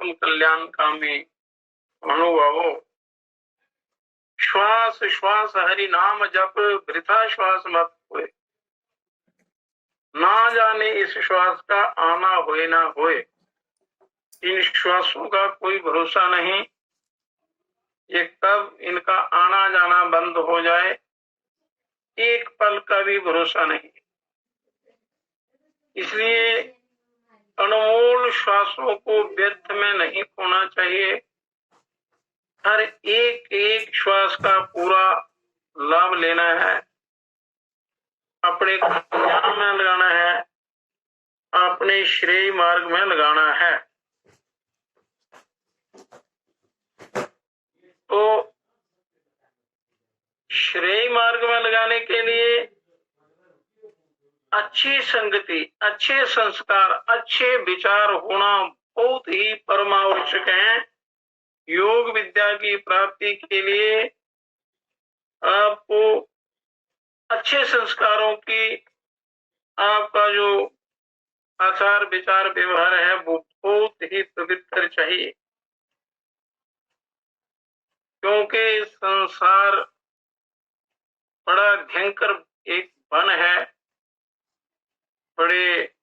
आत्म कल्याण कामी अनुभवो। श्वास श्वास हरि नाम जप, वृथा श्वास मत होए। ना जाने इस श्वास का आना होए ना होए। इन श्वासों का कोई भरोसा नहीं, ये कब इनका आना जाना बंद हो जाए, एक पल का भी भरोसा नहीं। इसलिए अनमोल श्वासों को व्यर्थ में नहीं खोना चाहिए। हर एक एक श्वास का पूरा लाभ लेना है, अपने कल्याण में लगाना है, अपने श्रेय मार्ग में लगाना है। तो श्रेय मार्ग में लगाने के लिए अच्छी संगति, अच्छे संस्कार, अच्छे विचार होना बहुत ही परमावश्यक है। योग विद्या की प्राप्ति के लिए आपको अच्छे संस्कारों की, आपका जो आचार विचार व्यवहार है वो बहुत ही पवित्र चाहिए, क्योंकि संसार बड़ा भयंकर एक वन है। बड़े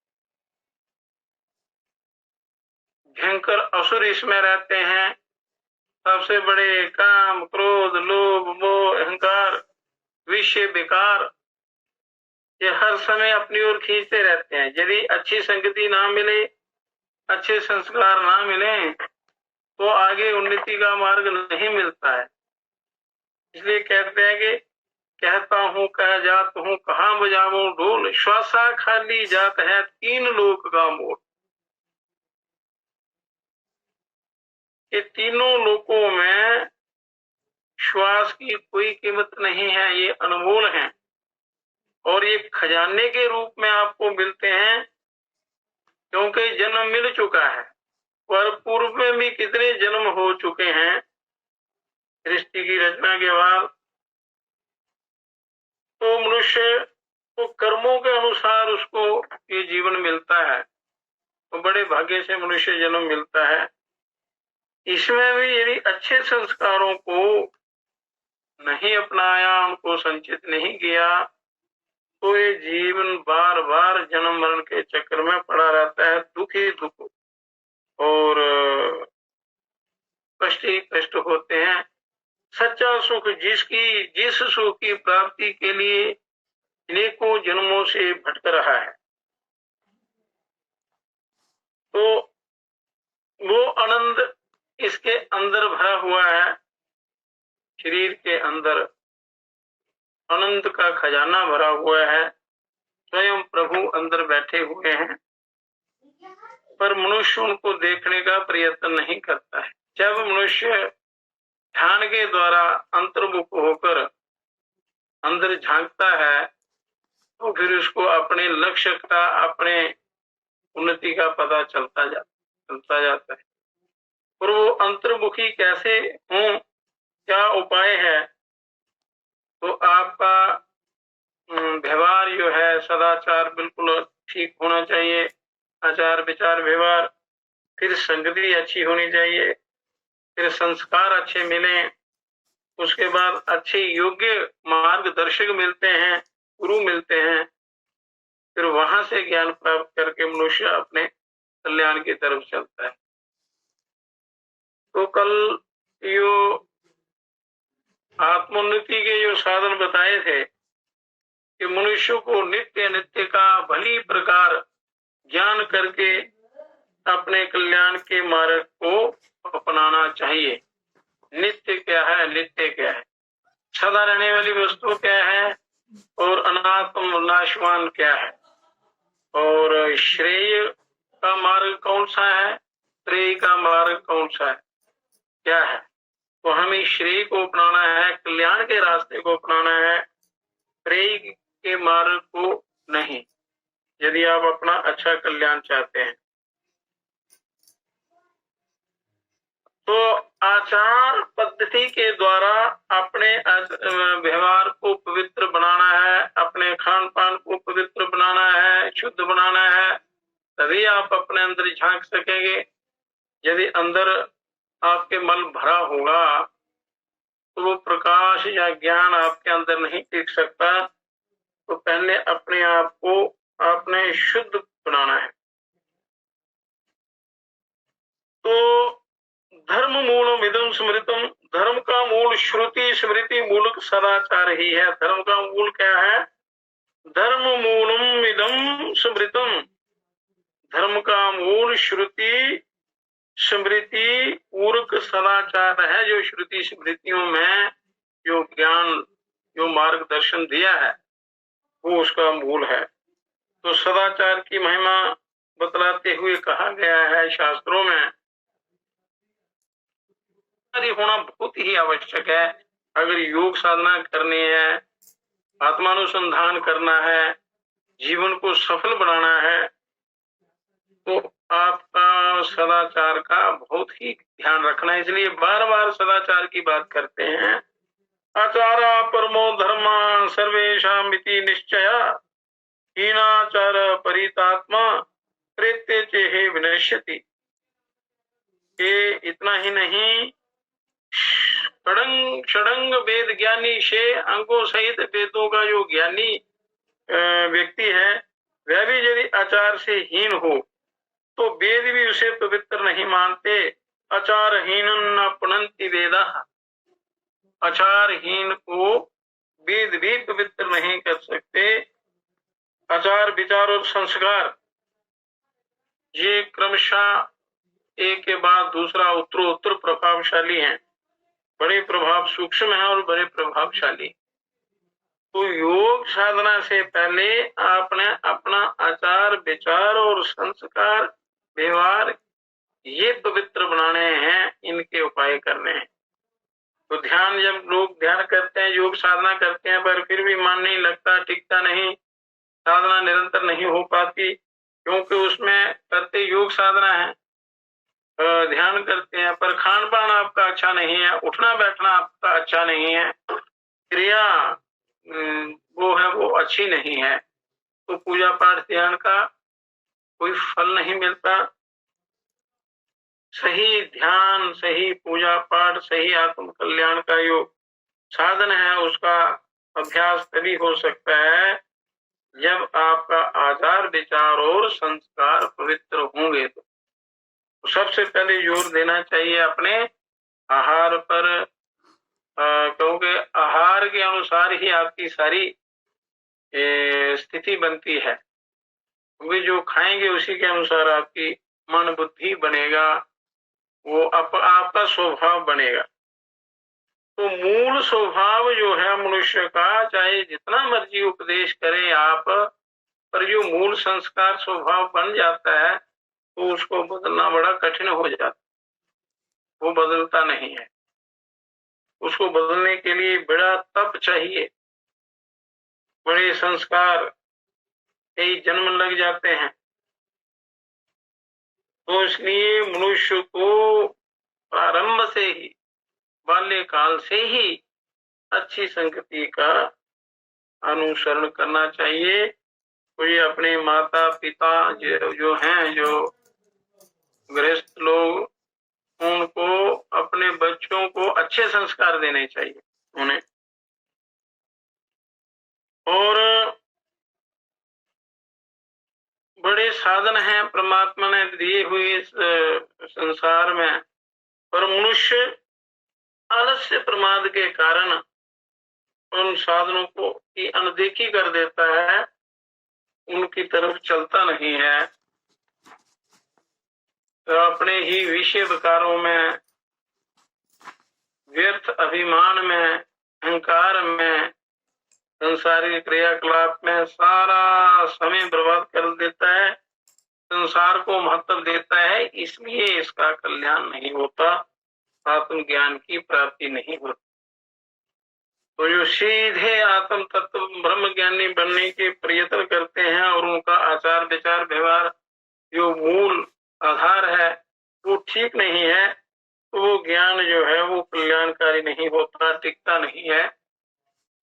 भयंकर असुर इसमें रहते हैं। सबसे बड़े काम, क्रोध, लोभ, मोह, अहंकार, विषय, विकार, ये हर समय अपनी ओर खींचते रहते हैं। यदि अच्छी संगति ना मिले, अच्छे संस्कार ना मिले, तो आगे उन्नति का मार्ग नहीं मिलता है। इसलिए कहते हैं कि कहता हूँ कह जात हूँ, कहाँ बजाऊं ढोल, श्वासा खाली जात है तीन लोक का मोल। ये तीनों लोकों में श्वास की कोई कीमत नहीं है, ये अनमोल हैं और ये खजाने के रूप में आपको मिलते हैं, क्योंकि जन्म मिल चुका है और पूर्व में भी कितने जन्म हो चुके हैं सृष्टि की रचना के बाद। तो मनुष्य को कर्मों के अनुसार उसको ये जीवन मिलता है, तो बड़े भाग्य से मनुष्य जन्म मिलता है। इसमें भी यदि अच्छे संस्कारों को नहीं अपनाया, उनको संचित नहीं किया, तो ये जीवन बार बार जन्म मरण के चक्र में पड़ा रहता है, दुख ही दुख और कष्ट ही कष्ट होते हैं। सच्चा सुख जिस सुख की प्राप्ति के लिए अनेकों जन्मों से भटक रहा है, तो वो आनंद इसके अंदर भरा हुआ है। शरीर के अंदर आनंद का खजाना भरा हुआ है, स्वयं प्रभु अंदर बैठे हुए हैं, पर मनुष्य उनको देखने का प्रयत्न नहीं करता है। जब मनुष्य ध्यान के द्वारा अंतर्मुख होकर अंदर झांकता है, तो फिर उसको अपने लक्ष्य का, अपने उन्नति का पता चलता जाता है। और वो अंतर्मुखी कैसे हों, क्या उपाय है? तो आपका व्यवहार जो है, सदाचार बिल्कुल ठीक होना चाहिए, आचार विचार व्यवहार, फिर संगति अच्छी होनी चाहिए, फिर संस्कार अच्छे मिलें, उसके बाद अच्छे योग्य मार्गदर्शक मिलते हैं, गुरु मिलते हैं, फिर वहां से ज्ञान प्राप्त करके मनुष्य अपने कल्याण की तरफ चलता है। तो कल यो आत्मोन्नति के जो साधन बताए थे कि मनुष्य को नित्य नित्य का भली प्रकार ज्ञान करके अपने कल्याण के मार्ग को अपनाना चाहिए। नित्य क्या है, नित्य क्या है, सदा रहने वाली वस्तु क्या है, और अनात्म नाशवान क्या है, और श्रेय का मार्ग कौन सा है, श्रेय का मार्ग कौन सा है, क्या है। तो हमें श्रेय को अपनाना है, कल्याण के रास्ते को अपनाना है, श्रेय के मार्ग को नहीं, यदि आप अपना अच्छा कल्याण चाहते हैं। तो आचार पद्धति के द्वारा अपने व्यवहार को पवित्र बनाना है, अपने खान पान को पवित्र बनाना है, शुद्ध बनाना है, तभी आप अपने अंदर झांक सकेंगे। यदि अंदर आपके मल भरा होगा तो वो प्रकाश या ज्ञान आपके अंदर नहीं टिक सकता। तो पहले अपने आप को आपने शुद्ध बनाना है। तो धर्म मूलम इदम स्मृतम, धर्म का मूल श्रुति स्मृति मूलक सदाचार ही है। धर्म का मूल क्या है? धर्म मूलम इदम स्मृतम, धर्म का मूल श्रुति स्मृति पूर्वक सदाचार है। जो श्रुति स्मृतियों में जो ज्ञान जो मार्गदर्शन दिया है वो उसका मूल है। तो सदाचार की महिमा बतलाते हुए कहा गया है शास्त्रों में, होना बहुत ही आवश्यक है। अगर योग साधना करनी है, आत्मानुसंधान करना है, जीवन को सफल बनाना है, तो आपका सदाचार का बहुत ही ध्यान रखना है। इसलिए बार बार सदाचार की बात करते हैं। आचारा परमो धर्म सर्वेशा मिति निश्चय, हीनाचार परितात्मा प्रेत्य चेहे विनश्यति। ये इतना ही नहीं, षडंग वेद ज्ञानी से अंगों सहित वेदों का जो ज्ञानी व्यक्ति है वह भी यदि आचार से हीन हो तो वेद भी उसे पवित्र नहीं मानते। आचारहीन न पुनंति वेदा, आचारहीन को वेद भी पवित्र नहीं कर सकते। आचार विचार और संस्कार ये क्रमशः एक के बाद दूसरा उत्तरोत्तर प्रभावशाली हैं। बड़े प्रभाव सूक्ष्म है और बड़े प्रभावशाली। तो योग साधना से पहले आपने अपना आचार विचार और संस्कार व्यवहार ये पवित्र बनाने हैं, इनके उपाय करने हैं। तो ध्यान, जब लोग ध्यान करते हैं, योग साधना करते हैं, पर फिर भी मन नहीं लगता, टिकता नहीं, साधना निरंतर नहीं हो पाती, क्योंकि उसमें करते योग साधना है, ध्यान करते हैं, पर खान पान आपका अच्छा नहीं है, उठना बैठना आपका अच्छा नहीं है, क्रिया वो है वो अच्छी नहीं है, तो पूजा पाठ ध्यान का कोई फल नहीं मिलता। सही ध्यान, सही पूजा पाठ, सही आत्म कल्याण का जो साधन है उसका अभ्यास तभी हो सकता है जब आपका आचार विचार और संस्कार पवित्र होंगे। तो सबसे पहले जोर देना चाहिए अपने आहार पर, क्योंकि आहार के अनुसार ही आपकी सारी स्थिति बनती है। क्योंकि जो खाएंगे उसी के अनुसार आपकी मन बुद्धि बनेगा, वो आपका स्वभाव बनेगा। तो मूल स्वभाव जो है मनुष्य का, चाहे जितना मर्जी उपदेश करें आप, पर जो मूल संस्कार स्वभाव बन जाता है तो उसको बदलना बड़ा कठिन हो जाता है, वो बदलता नहीं है। उसको बदलने के लिए बड़ा तप चाहिए, बड़े संस्कार, कई जन्म लग जाते हैं। तो इसलिए मनुष्य को प्रारंभ से ही, बाल्यकाल से ही अच्छी संगति का अनुसरण करना चाहिए। कोई अपने माता पिता जो हैं, जो गृहस्थ लोग, उनको अपने बच्चों को अच्छे संस्कार देने चाहिए उन्हें। और बड़े साधन हैं परमात्मा ने दिए हुए इस संसार में, पर मनुष्य आलस्य प्रमाद के कारण उन साधनों को की अनदेखी कर देता है, उनकी तरफ चलता नहीं है, तो अपने ही विषय विकारों में, व्यर्थ अभिमान में, अहंकार में, संसारिक क्रियाकलाप में सारा समय बर्बाद कर देता है, संसार को महत्व देता है, इसलिए इसका कल्याण नहीं होता, आत्मज्ञान की प्राप्ति नहीं होती। तो जो सीधे आत्म तत्व ब्रह्म ज्ञानी बनने के प्रयत्न करते हैं और उनका आचार विचार व्यवहार जो मूल आधार है वो ठीक नहीं है, तो वो ज्ञान जो है वो कल्याणकारी नहीं होता, टिकता नहीं है,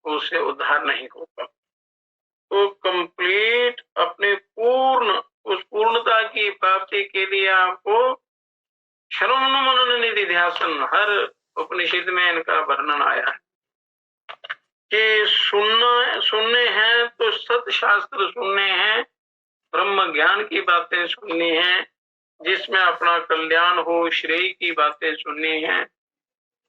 उससे उद्धार नहीं होता। तो कंप्लीट अपने पूर्ण, उस पूर्णता की प्राप्ति के लिए आपको श्रवण मनन निधि ध्यासन, हर उपनिषद में इनका वर्णन आया है कि सुनने हैं तो सत शास्त्र सुनने हैं, ब्रह्म ज्ञान की बातें सुननी है, जिसमें अपना कल्याण हो, श्रेय की बातें सुननी है,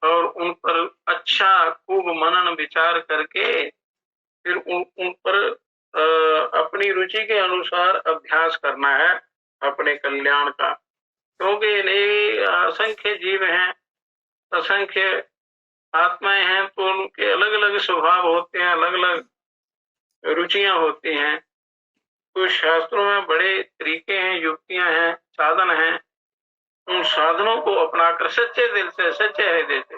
और उन पर अच्छा खूब मनन विचार करके फिर उन पर अपनी रुचि के अनुसार अभ्यास करना है अपने कल्याण का। क्योंकि असंख्य जीव हैं, असंख्य आत्माएं हैं, तो उनके अलग अलग स्वभाव होते हैं, अलग अलग रुचियां होती हैं। तो शास्त्रों में बड़े तरीके हैं, युक्तियां हैं, साधन हैं। उन साधनों को अपनाकर सच्चे दिल से, सच्चे हृदय से,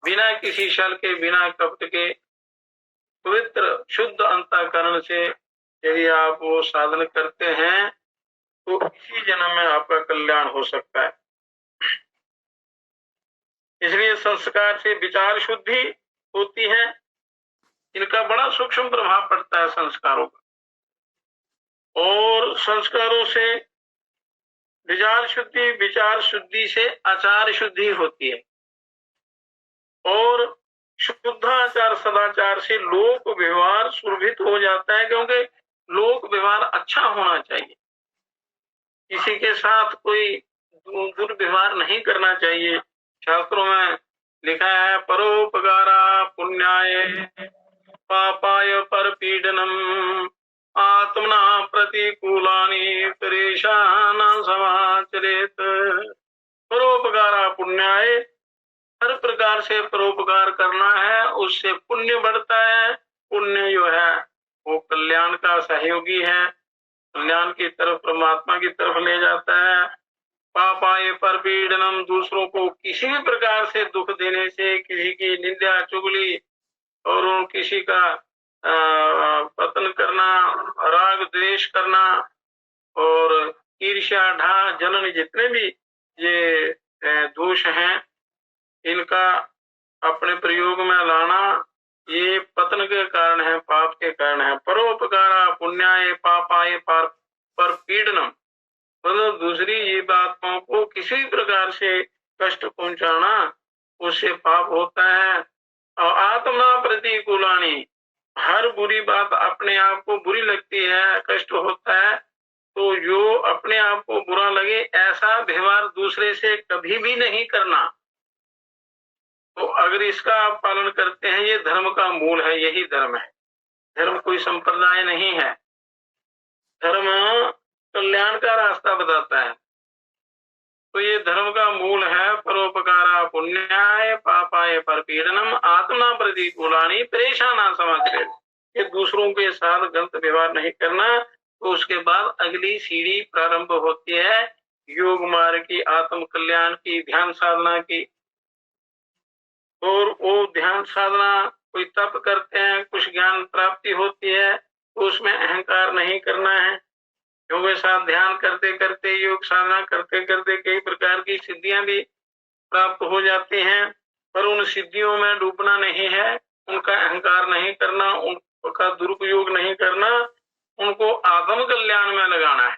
बिना किसी छल के, बिना कपट के, पवित्र शुद्ध अंतःकरण से यदि आप वो साधन करते हैं तो इसी जन्म में आपका कल्याण हो सकता है। इसलिए संस्कार से विचार शुद्धि होती है। इनका बड़ा सूक्ष्म प्रभाव पड़ता है संस्कारों का। और संस्कारों से विचार शुद्धि से आचार शुद्धि होती है। और शुद्धाचार सदाचार से लोक व्यवहार सुरभित हो जाता है, क्योंकि लोक व्यवहार अच्छा होना चाहिए। किसी के साथ कोई दुर्व्यवहार नहीं करना चाहिए। शास्त्रों में लिखा है परोपकारा पुण्याय पापाय परपीडनम आत्मना प्रतिकूलानि परेशान समाचरेत। परोपकारा पुण्याय, हर प्रकार से परोपकार करना है, उससे पुण्य बढ़ता है। पुण्य जो है वो कल्याण का सहयोगी है, कल्याण की तरफ, परमात्मा की तरफ ले जाता है। पापाय परपीडनम, दूसरों को किसी भी प्रकार से दुख देने से, किसी की निंदा चुगली और किसी का पतन करना, राग द्वेष करना और ईर्ष्या ढा जलन, जितने भी ये दोष हैं, इनका अपने प्रयोग में लाना, ये पतन के कारण है, पाप के कारण है। परोपकारा पुण्याय पापाय परपीडनम, मतलब दूसरी ये बातों को किसी प्रकार से कष्ट पहुंचाना, उससे पाप होता है। और आत्मा प्रतिकूलानी, हर बुरी बात अपने आप को बुरी लगती है, कष्ट होता है, तो जो अपने आप को बुरा लगे ऐसा व्यवहार दूसरे से कभी भी नहीं करना। तो अगर इसका आप पालन करते हैं, ये धर्म का मूल है, यही धर्म है। धर्म कोई संप्रदाय नहीं है। धर्म कल्याण का रास्ता बताता है। तो ये धर्म का मूल है। परोपकारा पुण्याय पापाय परपीडनम आत्मा प्रतिकूलानि परेशाना समाचरेत। ये दूसरों के साथ गलत व्यवहार नहीं करना। तो उसके बाद अगली सीढ़ी प्रारंभ होती है योग मार्ग की, आत्म कल्याण की, ध्यान साधना की। और वो ध्यान साधना, कोई तप करते हैं, कुछ ज्ञान प्राप्ति होती है, तो उसमें अहंकार नहीं करना है। योग के साथ ध्यान करते करते, योग साधना करते करते कई प्रकार की सिद्धियां भी प्राप्त हो जाती हैं, पर उन सिद्धियों में डूबना नहीं है, उनका अहंकार नहीं करना, उनका दुरुपयोग नहीं करना, उनको आत्म कल्याण में लगाना है,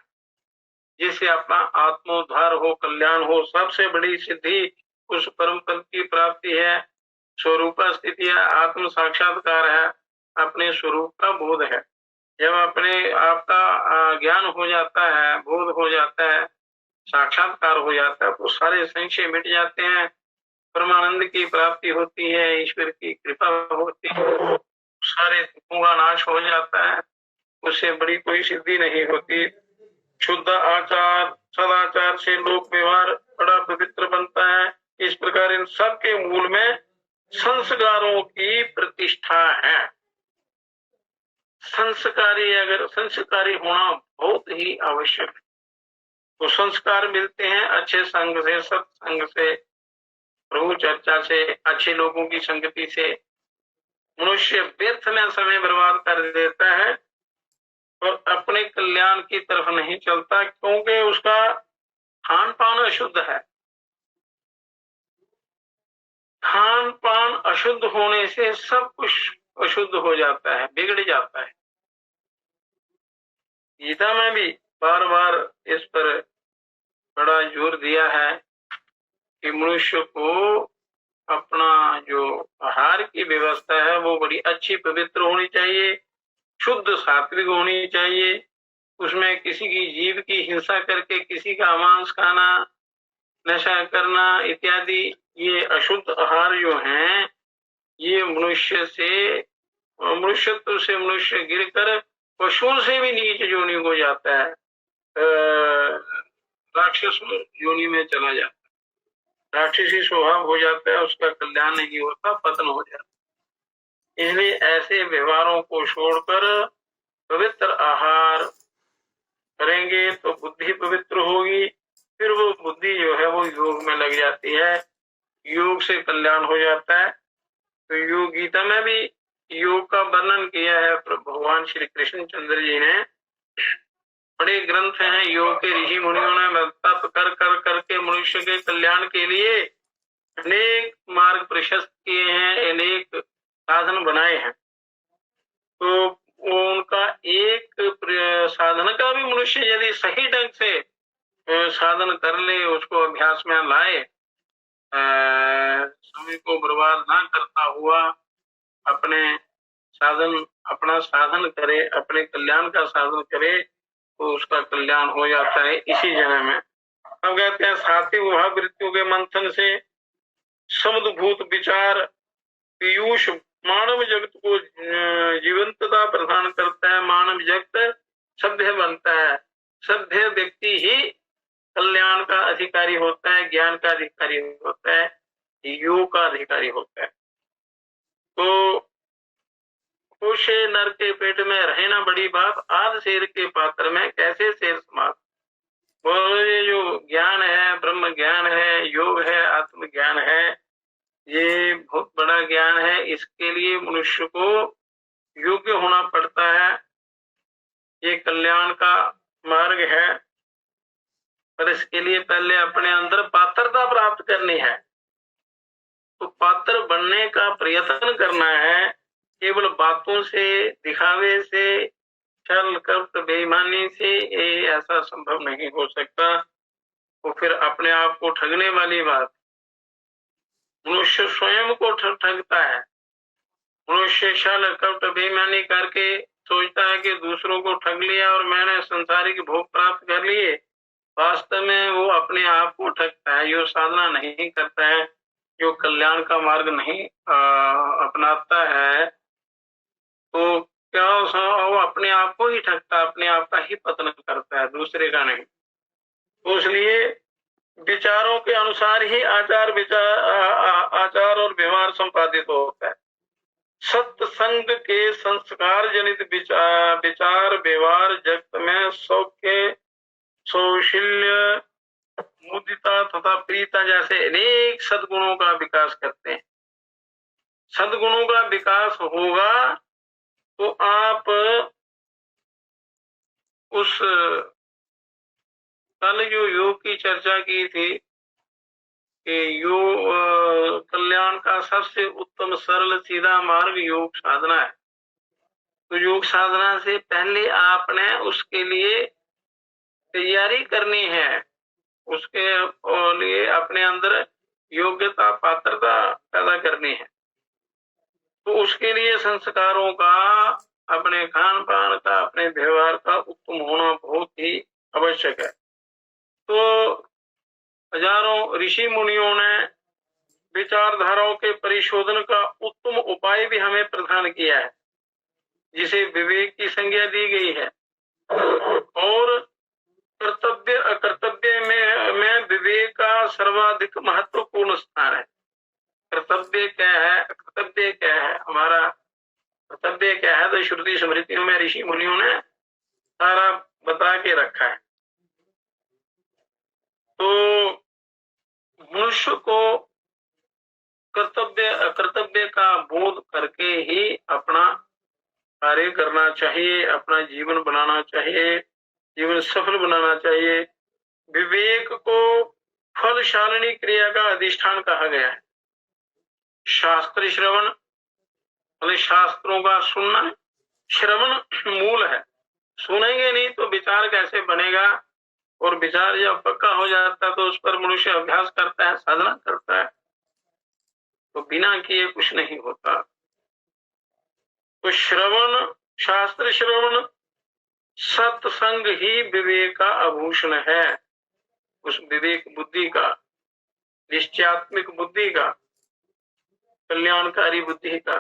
जिससे अपना आत्मोद्धार हो, कल्याण हो। सबसे बड़ी सिद्धि उस परम पद की प्राप्ति है। स्वरूप स्थिति है, आत्म साक्षात्कार है, अपने स्वरूप का बोध है। जब अपने आपका ज्ञान हो जाता है, बोध हो जाता है, साक्षात्कार हो जाता है, तो सारे संशय मिट जाते हैं, परमानंद की प्राप्ति होती है, ईश्वर की कृपा होती है, सारे दुखों का नाश हो जाता है। उससे बड़ी कोई सिद्धि नहीं होती। शुद्ध आचार सदाचार से लोक व्यवहार बड़ा पवित्र बनता है। इस प्रकार इन सब के मूल में संस्कारों की प्रतिष्ठा है। संस्कारी होना बहुत ही आवश्यक है। तो संस्कार मिलते हैं अच्छे संग से, सत्संग से, प्रभु चर्चा से, अच्छे लोगों की संगति से। मनुष्य व्यर्थ में समय बर्बाद कर देता है और अपने कल्याण की तरफ नहीं चलता, क्योंकि उसका खान पान अशुद्ध है। खान पान अशुद्ध होने से सब कुछ अशुद्ध हो जाता है, बिगड़ जाता है। गीता में भी बार बार इस पर बड़ा जोर दिया है कि मनुष्य को अपना जो आहार की व्यवस्था है वो बड़ी अच्छी पवित्र होनी चाहिए, शुद्ध सात्विक होनी चाहिए। उसमें किसी की जीव की हिंसा करके किसी का मांस खाना, नशा करना इत्यादि ये अशुद्ध आहार जो हैं, ये मनुष्यत्व से मनुष्य गिरकर पशुओं से भी नीच योनि को जाता है, राक्षस योनि में चला जाता है, राक्षसी स्वभाव हो जाता है, उसका कल्याण नहीं होता, पतन हो जाता है। इसलिए ऐसे व्यवहारों को छोड़कर पवित्र आहार करेंगे तो बुद्धि पवित्र होगी, फिर वो बुद्धि जो है वो योग में लग जाती है, योग से कल्याण हो जाता है। तो योग गीता में भी योग का वर्णन किया है भगवान श्री कृष्ण चंद्र जी ने। बड़े ग्रंथ हैं योग के, ऋषि मुनियों ने तप कर कर करके मनुष्य के कल्याण के लिए अनेक मार्ग प्रशस्त किए हैं, अनेक साधन बनाए हैं। तो उनका एक साधन का भी मनुष्य यदि सही ढंग से साधन कर ले, उसको अभ्यास में लाए, समय को बर्बाद ना करता हुआ अपना साधन करे, अपने कल्याण का साधन करे, तो उसका कल्याण हो जाता है इसी जन्म में। अब कहते हैं सात्विक भाव वृत्तियों के मंथन से समुद्भूत विचार पीयूष मानव जगत को जीवंतता प्रदान करता है, मानव जगत सभ्य बनता है, सभ्य व्यक्ति ही कल्याण का अधिकारी होता है, ज्ञान का अधिकारी होता है, योग का अधिकारी होता है। तो उसे नर के पेट में रहना बड़ी बात, आध शेर के पात्र में कैसे शेर समाप्त। बोलो ये जो ज्ञान है, ब्रह्म ज्ञान है, योग है, आत्म ज्ञान है, ये बहुत बड़ा ज्ञान है। इसके लिए मनुष्य को योग्य होना पड़ता है, ये कल्याण का मार्ग है। पर इसके लिए पहले अपने अंदर पात्रता प्राप्त करनी है। तो पात्र बनने का प्रयत्न करना है, केवल बातों से, दिखावे से, छल कपट बेईमानी से ये ऐसा संभव नहीं हो सकता। तो फिर अपने आप को ठगने वाली बात, मनुष्य स्वयं को ठगता है। मनुष्य छल कपट बेईमानी करके सोचता है कि दूसरों को ठग लिया और मैंने संसारिक भोग प्राप्त कर लिए, वास्तव में वो अपने आप को ठगता है, जो साधना नहीं करता है, जो कल्याण का मार्ग नहीं अपनाता है, तो क्या वो अपने आप को ही ठगता है, अपने आप का ही पतन करता है, दूसरे का नहीं। तो इसलिए विचारों के अनुसार ही आचार और व्यवहार संपादित होता है। सत्संग के संस्कार जनित विचार व्यवहार जगत में सौख्य, सौशील्य, मुदिता तथा प्रीता जैसे अनेक सद्गुणों का विकास करते हैं। सद्गुणों का विकास होगा तो आप उस कल जो योग की चर्चा की थी कि योग कल्याण का सबसे उत्तम सरल सीधा मार्ग योग साधना है। तो योग साधना से पहले आपने उसके लिए तैयारी करनी है, उसके लिए अपने अंदर योग्यता पात्रता पैदा करनी है। तो उसके लिए संस्कारों का, अपने खान पान का, अपने व्यवहार का उत्तम होना बहुत ही आवश्यक है। तो हजारों ऋषि मुनियों ने विचारधाराओं के परिशोधन का उत्तम उपाय भी हमें प्रदान किया है, जिसे विवेक की संज्ञा दी गई है। और कर्तव्य अकर्तव्य में विवेक का सर्वाधिक महत्वपूर्ण स्थान है। कर्तव्य क्या है, अकर्तव्य क्या है, हमारा कर्तव्य क्या है, तो श्रुति स्मृतियों में ऋषि मुनियों ने सारा बता के रखा है। तो मनुष्य को कर्तव्य अकर्तव्य का बोध करके ही अपना कार्य करना चाहिए, अपना जीवन बनाना चाहिए, जीवन सफल बनाना चाहिए। विवेक को फलशालिनी क्रिया का अधिष्ठान कहा गया है। शास्त्र श्रवण, शास्त्रों का सुनना, श्रवण मूल है। सुनेंगे नहीं तो विचार कैसे बनेगा, और विचार जब पक्का हो जाता है तो उस पर मनुष्य अभ्यास करता है, साधना करता है, तो बिना किए कुछ नहीं होता। तो श्रवण, शास्त्र श्रवण, सत्संग ही विवेक का आभूषण है। उस विवेक बुद्धि का, निश्चयात्मिक बुद्धि का, कल्याणकारी बुद्धि का।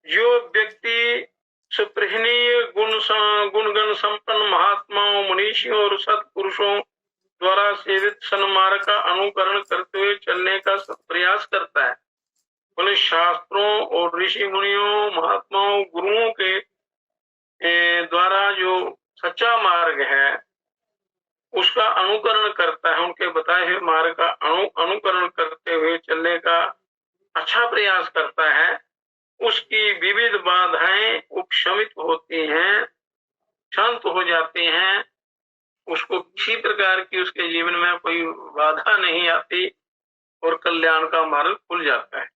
जो व्यक्ति सुप्रहनीय गुणगण संपन्न महात्माओं, मनीषियों और सत्पुरुषों द्वारा सेवित सन्मार्ग का अनुकरण करते हुए चलने का प्रयास करता है, बोले शास्त्रों और ऋषि मुनियों, महात्माओं, गुरुओं के द्वारा जो सच्चा मार्ग है उसका अनुकरण करता है, उनके बताए हुए मार्ग का अनुकरण करते हुए चलने का अच्छा प्रयास करता है, उसकी विविध बाधाएं उपशमित होती हैं, शांत हो जाती हैं, उसको किसी प्रकार की उसके जीवन में कोई बाधा नहीं आती और कल्याण का मार्ग खुल जाता है।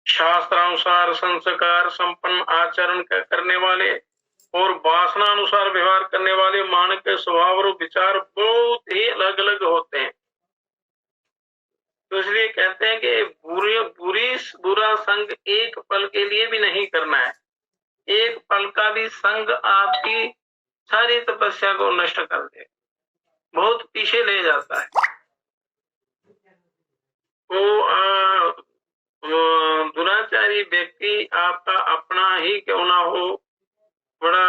शास्त्रानुसार संस्कार संपन्न आचरण करने वाले और वासनानुसार व्यवहार करने वाले मानव के स्वभाव और विचार बहुत ही अलग अलग होते हैं। तो इसलिए कहते हैं कि बुरा संग एक पल के लिए भी नहीं करना है। एक पल का भी संग आपकी सारी तपस्या को नष्ट कर दे, बहुत पीछे ले जाता है। वो दुराचारी व्यक्ति आपका अपना ही क्यों ना हो, बड़ा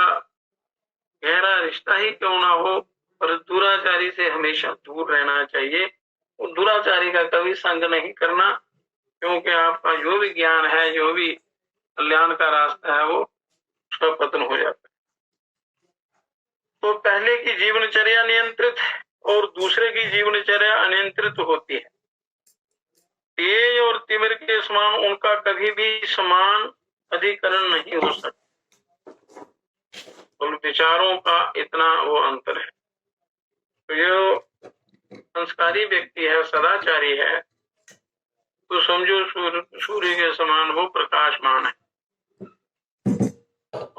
गहरा रिश्ता ही क्यों ना हो, पर दुराचारी से हमेशा दूर रहना चाहिए। और दुराचारी का कभी संग नहीं करना, क्योंकि आपका जो भी ज्ञान है, जो भी कल्याण का रास्ता है, वो उसका पतन हो जाता है। तो पहले की जीवनचर्या नियंत्रित और दूसरे की जीवनचर्या अनियंत्रित होती है। तेज और तिमिर के समान उनका कभी भी समान अधिकरण नहीं हो सकता। तो विचारों का इतना वो अंतर है। तो जो संस्कारी व्यक्ति है, सदाचारी है, तो समझो सूर्य के समान वो प्रकाशमान है।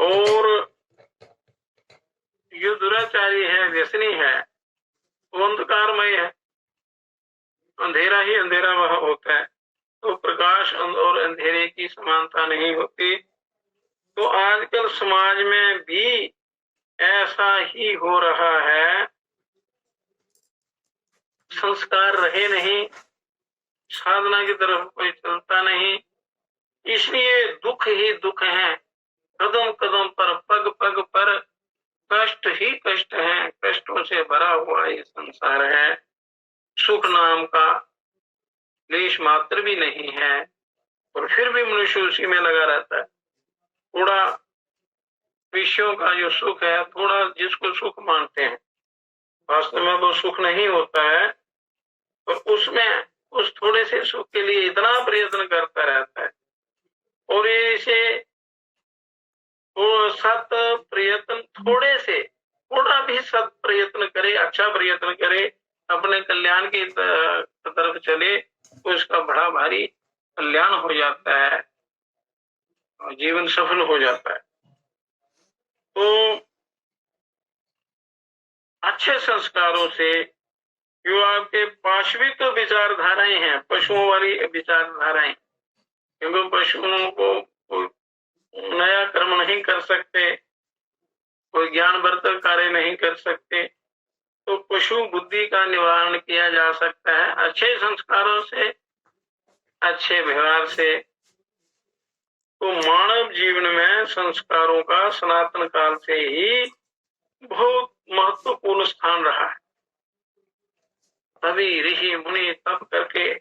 और जो दुराचारी है, व्यसनी है, वो अंधकारमय है, अंधेरा ही अंधेरा वह होता है। तो प्रकाश और अंधेरे की समानता नहीं होती। तो आजकल समाज में भी ऐसा ही हो रहा है, संस्कार रहे नहीं, साधना की तरफ कोई चलता नहीं, इसलिए दुख ही दुख है। कदम कदम पर, पग पग पर कष्ट ही कष्ट है, कष्टों से भरा हुआ ये संसार है। सुख नाम का लेश मात्र भी नहीं है, और फिर भी मनुष्य उसी में लगा रहता है। थोड़ा विषयों का जो सुख है, थोड़ा जिसको सुख मानते हैं, वास्तव में वो सुख नहीं होता है, और उसमें उस थोड़े से सुख के लिए इतना प्रयत्न करता रहता है। और इसे वो सत प्रयत्न, थोड़े से थोड़ा भी सत प्रयत्न करे, अच्छा प्रयत्न करे, अपने कल्याण की तरफ चले, तो उसका बड़ा भारी कल्याण हो जाता है और जीवन सफल हो जाता है। तो अच्छे संस्कारों से जो आपके पाशवी तो विचारधाराएं हैं, पशुओं वाली विचारधाराएं, क्योंकि पशुओं को नया कर्म नहीं कर सकते, कोई ज्ञानवर्धक कार्य नहीं कर सकते, तो पशु बुद्धि का निवारण किया जा सकता है अच्छे संस्कारों से, अच्छे व्यवहार से। तो मानव जीवन में संस्कारों का सनातन काल से ही बहुत महत्वपूर्ण स्थान रहा है। तभी ऋषि मुनि तप करके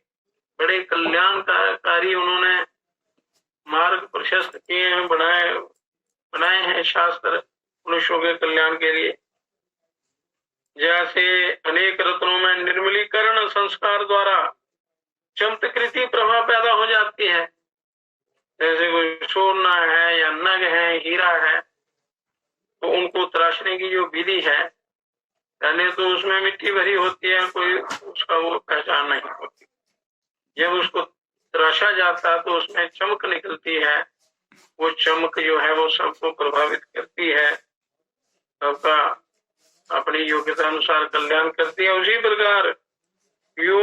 बड़े कल्याणकारी उन्होंने मार्ग प्रशस्त किए हैं, बनाए हैं शास्त्र मनुष्यों के कल्याण के लिए। जैसे अनेक रत्नों में निर्मलीकरण संस्कार द्वारा चमत्कृति प्रभा पैदा हो जाती है। जैसे कोई सोना है या नग है, हीरा है, तो उनको तराशने की जो विधि है, पहले तो उसमें मिट्टी भरी होती है, कोई उसका वो पहचान नहीं होती। जब उसको तराशा जाता है तो उसमें चमक निकलती है, वो चमक जो है वो सबको प्रभावित करती है, सबका अपनी योग्यता अनुसार कल्याण करती है। उसी प्रकार जो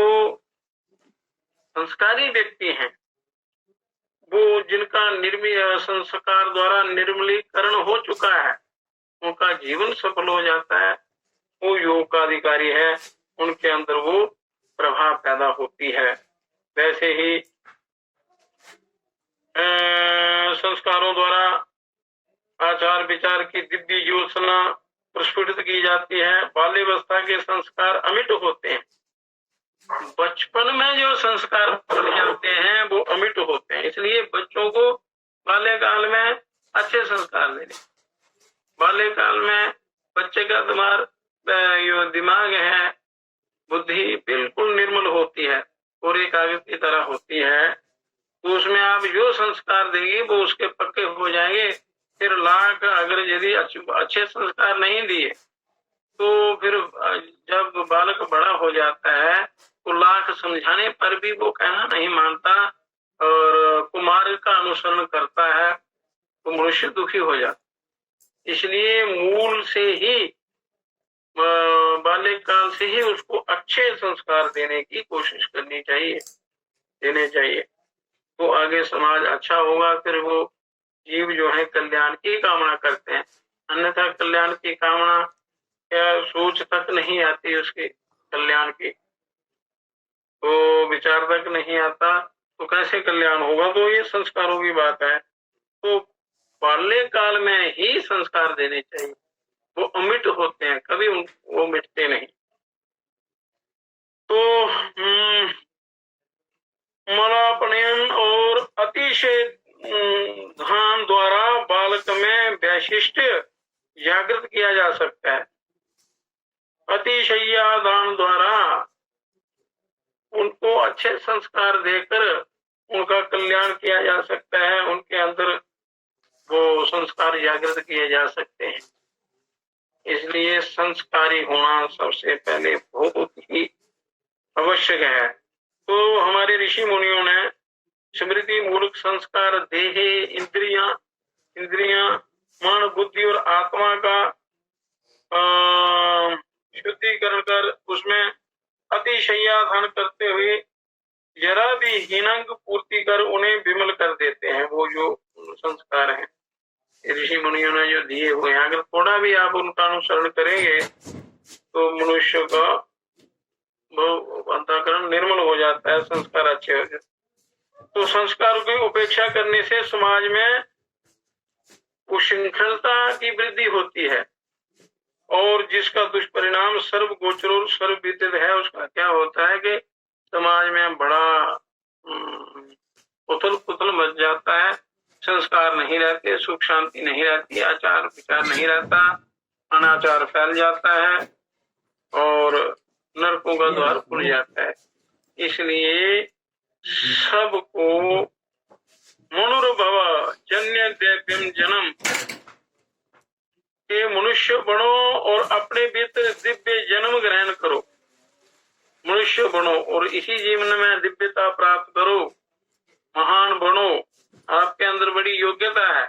संस्कारी व्यक्ति हैं, वो जिनका संस्कार द्वारा निर्मलीकरण हो चुका है, उनका जीवन सफल हो जाता है, वो योग का अधिकारी है, उनके अंदर वो प्रभाव पैदा होती है। वैसे ही संस्कारों द्वारा आचार विचार की दिव्य योजना प्रस्फुटित की जाती है। बाल्यावस्था के संस्कार अमिट होते हैं, बचपन में जो संस्कार पढ़े जाते हैं वो अमिट होते हैं। इसलिए बच्चों को बाल्यकाल में अच्छे संस्कार देने। बाल्यकाल में बच्चे का दिमाग है, बुद्धि बिल्कुल निर्मल होती है, कोरे कागज की तरह होती है, तो उसमें आप जो संस्कार देंगे वो उसके पक्के हो जाएंगे। फिर लाख अगर यदि अच्छे संस्कार नहीं दिए तो फिर जब बालक बड़ा हो जाता है तो लाख समझाने पर भी वो कहना नहीं मानता और कुमार्ग का अनुसरण करता है, तो मनुष्य दुखी हो जाता। इसलिए मूल से ही बाल्यकाल से ही उसको अच्छे संस्कार देने की कोशिश करनी चाहिए, देने चाहिए, तो आगे समाज अच्छा होगा। फिर वो जीव जो है कल्याण की कामना करते हैं, अन्यथा कल्याण की कामना क्या सोच तक नहीं आती उसके कल्याण की, तो विचार तक नहीं आता, तो कैसे कल्याण होगा। तो ये संस्कारों की बात है। तो बाल्यकाल में ही संस्कार देने चाहिए, वो अमिट होते हैं, कभी वो मिटते नहीं। तो मलापनयन और अतिशय ध्यान द्वारा बालक में वैशिष्ट जागृत किया जा सकता है। अतिशय्या दान द्वारा उनको अच्छे संस्कार देकर उनका कल्याण किया जा सकता है, उनके अंदर वो संस्कार जागृत किए जा सकते हैं। इसलिए संस्कारी होना सबसे पहले बहुत ही आवश्यक है। तो हमारे ऋषि मुनियों ने स्मृति मूलक संस्कार देहे इंद्रियां मन बुद्धि और आत्मा का शुद्धिकरण कर उसमें अतिशय्याधान करते हुए जरा भी हीनांग पूर्ति कर उन्हें विमल कर देते हैं। वो जो संस्कार हैं ऋषि मुनियों ने जो दिए हुए हैं, अगर थोड़ा भी आप उनका अनुसरण करेंगे तो मनुष्य का अंतःकरण निर्मल हो जाता है, संस्कार अच्छे हो जाते। तो संस्कारों की उपेक्षा करने से समाज में उच्छृंखलता की वृद्धि होती है और जिसका दुष्परिणाम सर्वगोचर और सर्वविदित है। उसका क्या होता है कि समाज में बड़ा उथल पुथल मच जाता है, संस्कार नहीं रहते, सुख शांति नहीं रहती, आचार विचार नहीं रहता, अनाचार फैल जाता है और नरकों का द्वार खुल जाता है। इसलिए सबको मनुर्भव जन्य दैव्यम जन्म के मनुष्य बनो और अपने भीतर दिव्य जन्म ग्रहण करो। मनुष्य बनो और इसी जीवन में दिव्यता प्राप्त करो, महान बनो। आपके अंदर बड़ी योग्यता है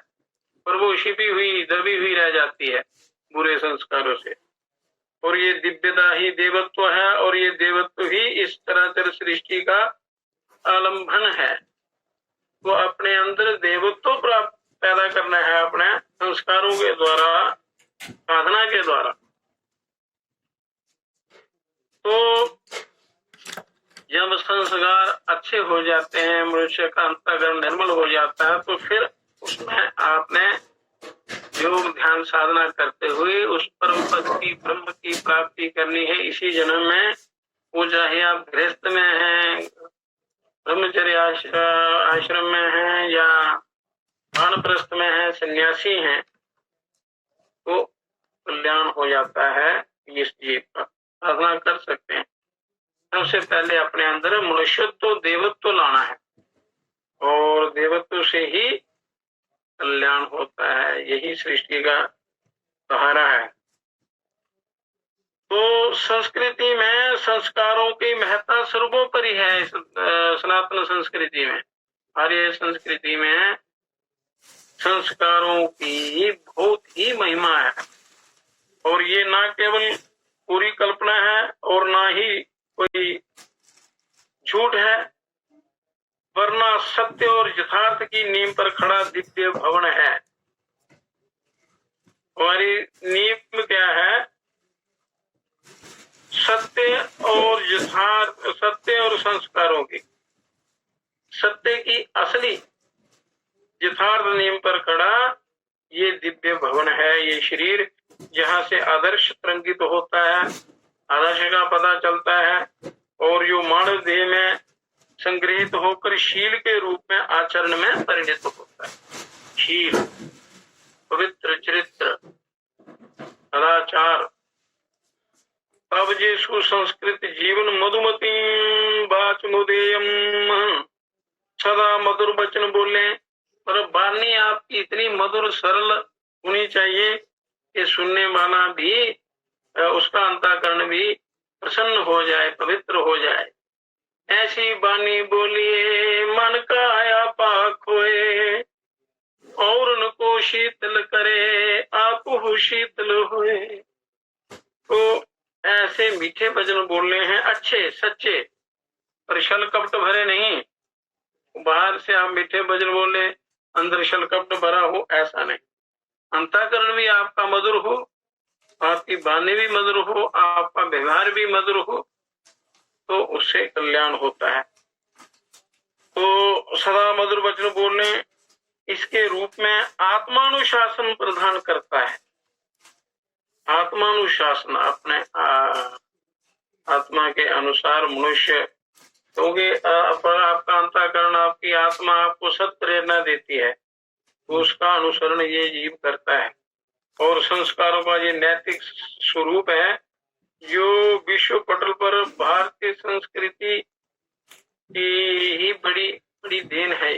पर वो छिपी हुई दबी हुई रह जाती है बुरे संस्कारों से, और ये दिव्यता ही देवत्व है और ये देवत्व ही इस चराचर सृष्टि का आलंबन है। तो अपने अंदर देवत्व प्राप्त पैदा करना है अपने संस्कारों के द्वारा, साधना के द्वारा। तो जब संस्कार अच्छे हो जाते हैं, मनुष्य का अंतःकरण निर्मल हो जाता है, तो फिर उसमें आपने योग ध्यान साधना करते हुए उस परम पद की ब्रह्म की प्राप्ति करनी है इसी जन्म में। वो चाहे आप गृहस्थ में हैं, ब्रह्मचर्य आश्रम में हैं या वानप्रस्थ में हैं, सन्यासी हैं, तो कल्याण हो जाता है इस जीव का। साधना कर सकते हैं। सबसे पहले अपने अंदर मनुष्यत्व देवत्व लाना है और देवत्व से ही कल्याण होता है, यही सृष्टि का सहारा है। तो संस्कृति में संस्कारों की महत्ता सर्वोपरि है। सनातन संस्कृति में, आर्य संस्कृति में संस्कारों की बहुत ही महिमा है और ये ना केवल पूरी कल्पना है और ना ही कोई झूठ है, वरना सत्य और यथार्थ की नींव पर खड़ा दिव्य भवन है। हमारी नींव क्या है? सत्य और यथार्थ, सत्य और संस्कारों की, सत्य की असली यथार्थ नींव पर खड़ा ये दिव्य भवन है, ये शरीर जहाँ से आदर्श तरंगित होता है, आदर्श का पता चलता है और जो मानव देह में संग्रहित होकर शील के रूप में आचरण में परिणत होता है। शील, पवित्र चरित्र, सदाचार, तब जे सुसंस्कृत जीवन मधुमती बाच मुदेयम, सदा मधुर वचन बोले। और वाणी आपकी इतनी मधुर सरल होनी चाहिए कि सुनने वाला भी, उसका अंतःकरण भी प्रसन्न हो जाए, पवित्र हो जाए। ऐसी वाणी बोलिए मन का आया पाक होए, और उनको शीतल करे आप शीतल होए। तो ऐसे मीठे वचन बोलने हैं, अच्छे सच्चे, पर छल कपट भरे नहीं। बाहर से आप मीठे वचन बोले, अंदर छल कपट भरा हो, ऐसा नहीं। अंतःकरण भी आपका मधुर हो, आपकी वाणी भी मधुर हो, आपका व्यवहार भी मधुर हो, तो उससे कल्याण होता है। तो सदा मधुर वचन बोलने इसके रूप में आत्मानुशासन प्रदान करता है। आत्मानुशासन, अपने आत्मा के अनुसार मनुष्य, क्योंकि आपका अंतःकरण, आपकी आत्मा आपको सत प्रेरणा देती है, तो उसका अनुसरण ये जीव करता है। और संस्कारों का ये नैतिक स्वरूप है जो विश्व पटल पर भारतीय संस्कृति की ही बड़ी बड़ी देन है।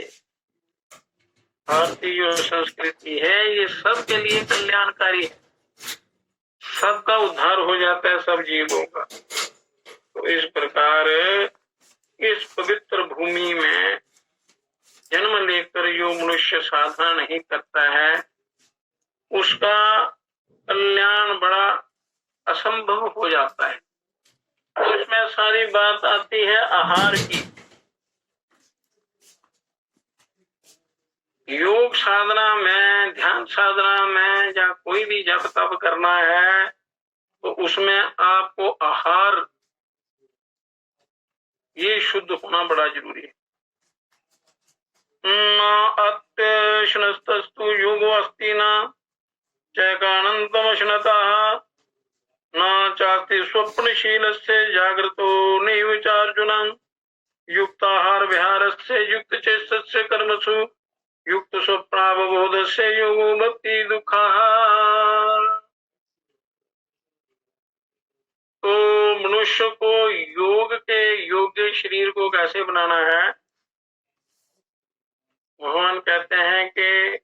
भारतीय जो संस्कृति है ये सबके लिए कल्याणकारी है, सबका उद्धार हो जाता है, सब जीवों का। तो इस प्रकार इस पवित्र भूमि में जन्म लेकर जो मनुष्य साधना नहीं करता है, उसका कल्याण बड़ा असंभव हो जाता है। तो इसमें सारी बात आती है आहार की। योग साधना में, ध्यान साधना में, या कोई भी जप तप करना है, तो उसमें आपको आहार ये शुद्ध होना बड़ा जरूरी है। अत्यशनस्तस्तु योगो अस्ति न चैकानंतमशनतः न चास्ति स्वप्नशीलस्य जागृतो नैव चार्जुन युक्ताहार विहारस्य युक्त चेष्टस्य कर्मसु युक्त स्वप्नावबोधस्य योगो भक्ति दुःखः। तो मनुष्य को योग के योग्य शरीर को कैसे बनाना है? भगवान कहते हैं कि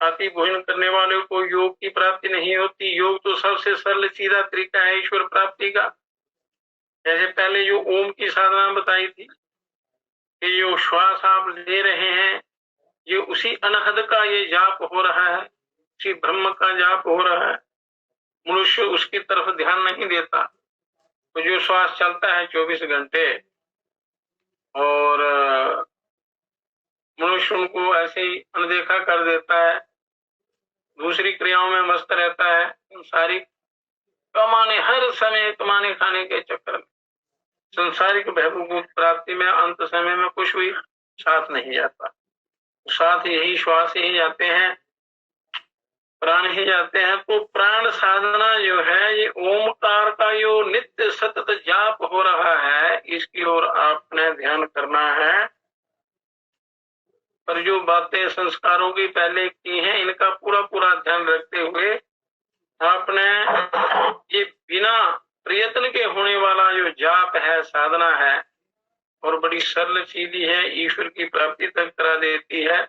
अति भोजन करने वाले को योग की प्राप्ति नहीं होती। योग तो सबसे सरल सीधा तरीका है ईश्वर प्राप्ति का। जैसे पहले जो ओम की साधना बताई थी कि जो श्वास आप ले रहे हैं, ये उसी अनहद का ये जाप हो रहा है, उसी ब्रह्म का जाप हो रहा है। मनुष्य उसकी तरफ ध्यान नहीं देता। तो जो श्वास चलता है 24 घंटे और मनुष्य उनको ऐसे ही अनदेखा कर देता है, दूसरी क्रियाओं में मस्त रहता है, सारी कमाने, हर समय कमाने खाने के चक्कर में, संसारिक भोग प्राप्ति में अंत समय में कुछ भी साथ नहीं जाता। साथ यही श्वास ही जाते हैं, प्राण ही जाते हैं। तो प्राण साधना जो है, ये ओमकार का जो नित्य सतत जाप हो रहा है, इसकी ओर आपने ध्यान करना है। पर जो बातें संस्कारों की पहले की हैं, इनका पूरा पूरा ध्यान रखते हुए आपने ये बिना प्रयत्न के होने वाला जो जाप है, साधना है, और बड़ी सरल सीधी है, ईश्वर की प्राप्ति तक करा देती है।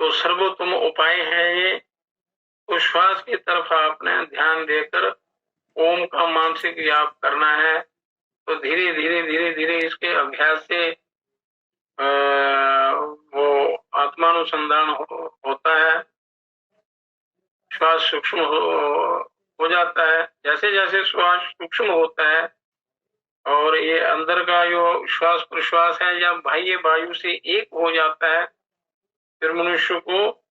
तो सर्वोत्तम उपाय है ये। तो श्वास की तरफ आपने ध्यान देकर ओम का मानसिक जाप करना है। तो धीरे धीरे धीरे धीरे इसके अभ्यास से वो आत्मानुसंधान होता है। श्वास सूक्ष्म हो जाता है। जैसे जैसे श्वास सूक्ष्म होता है और ये अंदर का जो श्वास प्रश्वास है या बाह्य वायु से एक हो जाता है, फिर मनुष्य को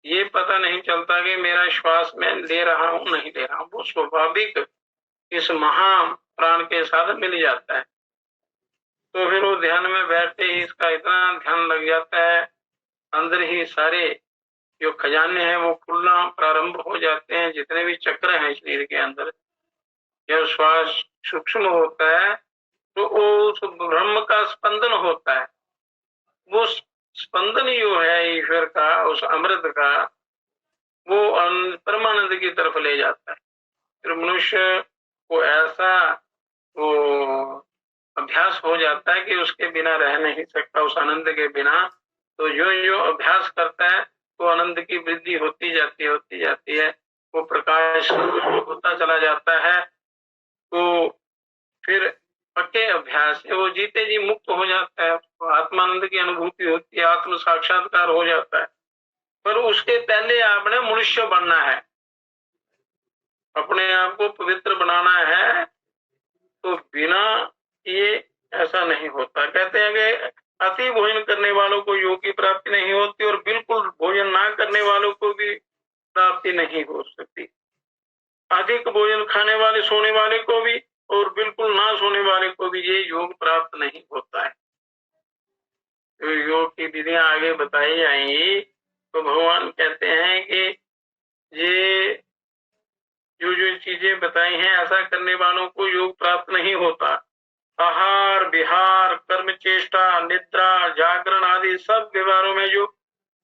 ये पता नहीं चलता कि मेरा श्वास मैं ले रहा हूं नहीं ले रहा हूं, वो स्वाभाविक इस महा प्राण के साथ मिल जाता है। तो फिर वो ध्यान में बैठते ही इसका इतना ध्यान लग जाता है, अंदर ही सारे जो खजाने हैं वो खुलना प्रारंभ हो जाते हैं। जितने भी चक्र हैं शरीर के अंदर, जब श्वास सूक्ष्म होता है तो उस ब्रह्म का स्पंदन होता है। वो स्पंदन जो है ईश्वर का, उस अमृत का, वो परमानंद की तरफ ले जाता है। फिर मनुष्य को ऐसा वो अभ्यास हो जाता है कि उसके बिना रह नहीं सकता, उस आनंद के बिना। तो जो जो अभ्यास करता है तो आनंद की वृद्धि होती जाती है, वो प्रकाश होता चला जाता है। तो फिर पक्के अभ्यास से वो जीते जी मुक्त हो जाता है, तो आत्मानंद की अनुभूति होती है, आत्म साक्षात्कार हो जाता है। पर उसके पहले आपने मनुष्य बनना है, अपने आप को पवित्र बनाना है। तो बिना ये ऐसा नहीं होता। कहते हैं कि अति भोजन करने वालों को योग की प्राप्ति नहीं होती और बिल्कुल भोजन ना करने वालों को भी प्राप्ति नहीं हो सकती। अधिक भोजन खाने वाले सोने वाले को भी और बिल्कुल ना सोने वाले को भी ये योग प्राप्त नहीं होता है। तो योग की विधियां आगे बताई जाएंगी। तो भगवान कहते हैं कि ये जो जो चीजें बताई हैं, ऐसा करने वालों को योग प्राप्त नहीं होता। आहार विहार कर्म चेष्टा निद्रा जागरण आदि सब व्यवहारों में जो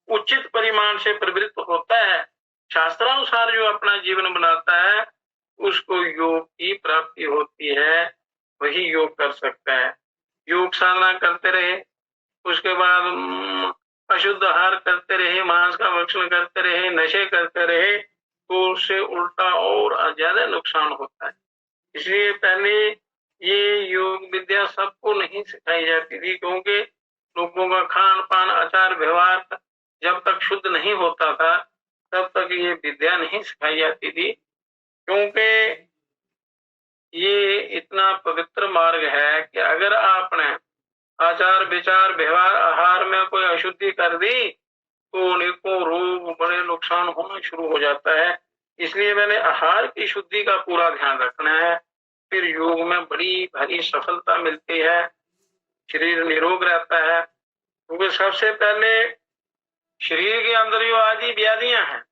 उचित परिमाण से प्रवृत्त होता है, शास्त्रानुसार जो अपना जीवन बनाता है, उसको योग की प्राप्ति होती है, वही योग कर सकता है। योग साधना करते रहे, उसके बाद अशुद्ध आहार करते रहे, मांस का भक्षण करते रहे, नशे करते रहे, तो उससे उल्टा और ज्यादा नुकसान होता है। इसलिए पहले ये योग विद्या सबको नहीं सिखाई जाती थी, क्योंकि लोगों का खान पान आचार व्यवहार जब तक शुद्ध नहीं होता था तब तक ये विद्या नहीं सिखाई जाती थी। क्योंकि ये इतना पवित्र मार्ग है कि अगर आपने आचार विचार व्यवहार आहार में कोई अशुद्धि कर दी तो अनेकों रोग बड़े नुकसान होना शुरू हो जाता है। इसलिए मैंने आहार की शुद्धि का पूरा ध्यान रखना है, फिर योग में बड़ी भारी सफलता मिलती है, शरीर निरोग रहता है। क्योंकि सबसे पहले शरीर के अंदर जो आदि व्याधियां हैं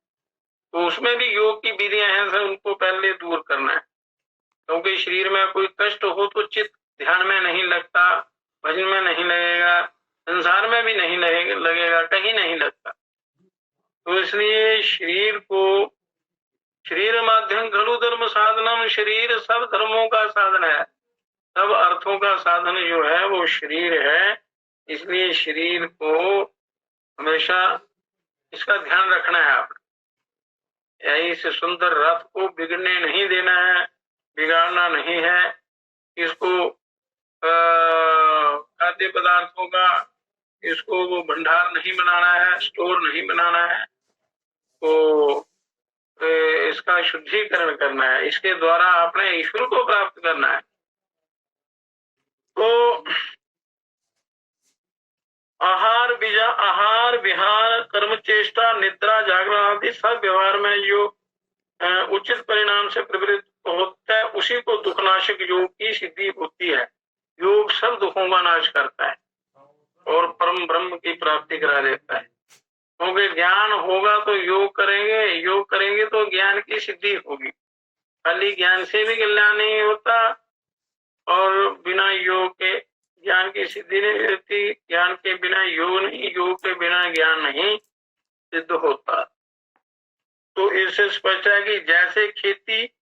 तो उसमें भी योग की विधियां हैं, तो उनको पहले दूर करना है। क्योंकि शरीर में कोई कष्ट हो तो चित्त ध्यान में नहीं लगता, भजन में नहीं लगेगा, संसार में भी नहीं लगेगा, कहीं नहीं लगता। तो इसलिए शरीर माध्यम खलु धर्म साधनम, शरीर सब धर्मों का साधन है, सब अर्थों का साधन जो है वो शरीर है। इसलिए शरीर को हमेशा इसका ध्यान रखना है। आपने इस सुंदर रथ को बिगड़ने नहीं देना है, बिगाड़ना नहीं है। इसको खाद्य पदार्थों का इसको वो भंडार नहीं बनाना है, स्टोर नहीं बनाना है। तो इसका शुद्धिकरण करना है, इसके द्वारा आपने ईश्वर को प्राप्त करना है। तो आहार विहार कर्म चेष्टा निद्रा जागरण आदि सब व्यवहार में जो उचित परिणाम से प्रवृत्त होता है, उसी को दुखनाशक योग की सिद्धि होती है। योग सब दुखों का नाश करता है और परम ब्रह्म की प्राप्ति करा देता है। क्योंकि ज्ञान होगा तो योग करेंगे तो ज्ञान की सिद्धि होगी। खाली ज्ञान से भी कल्याण नहीं होता और बिना योग के ज्ञान की सिद्धि नहीं होती। ज्ञान के बिना योग नहीं, योग के बिना ज्ञान नहीं सिद्ध होता। तो इससे स्पष्ट है कि जैसे खेती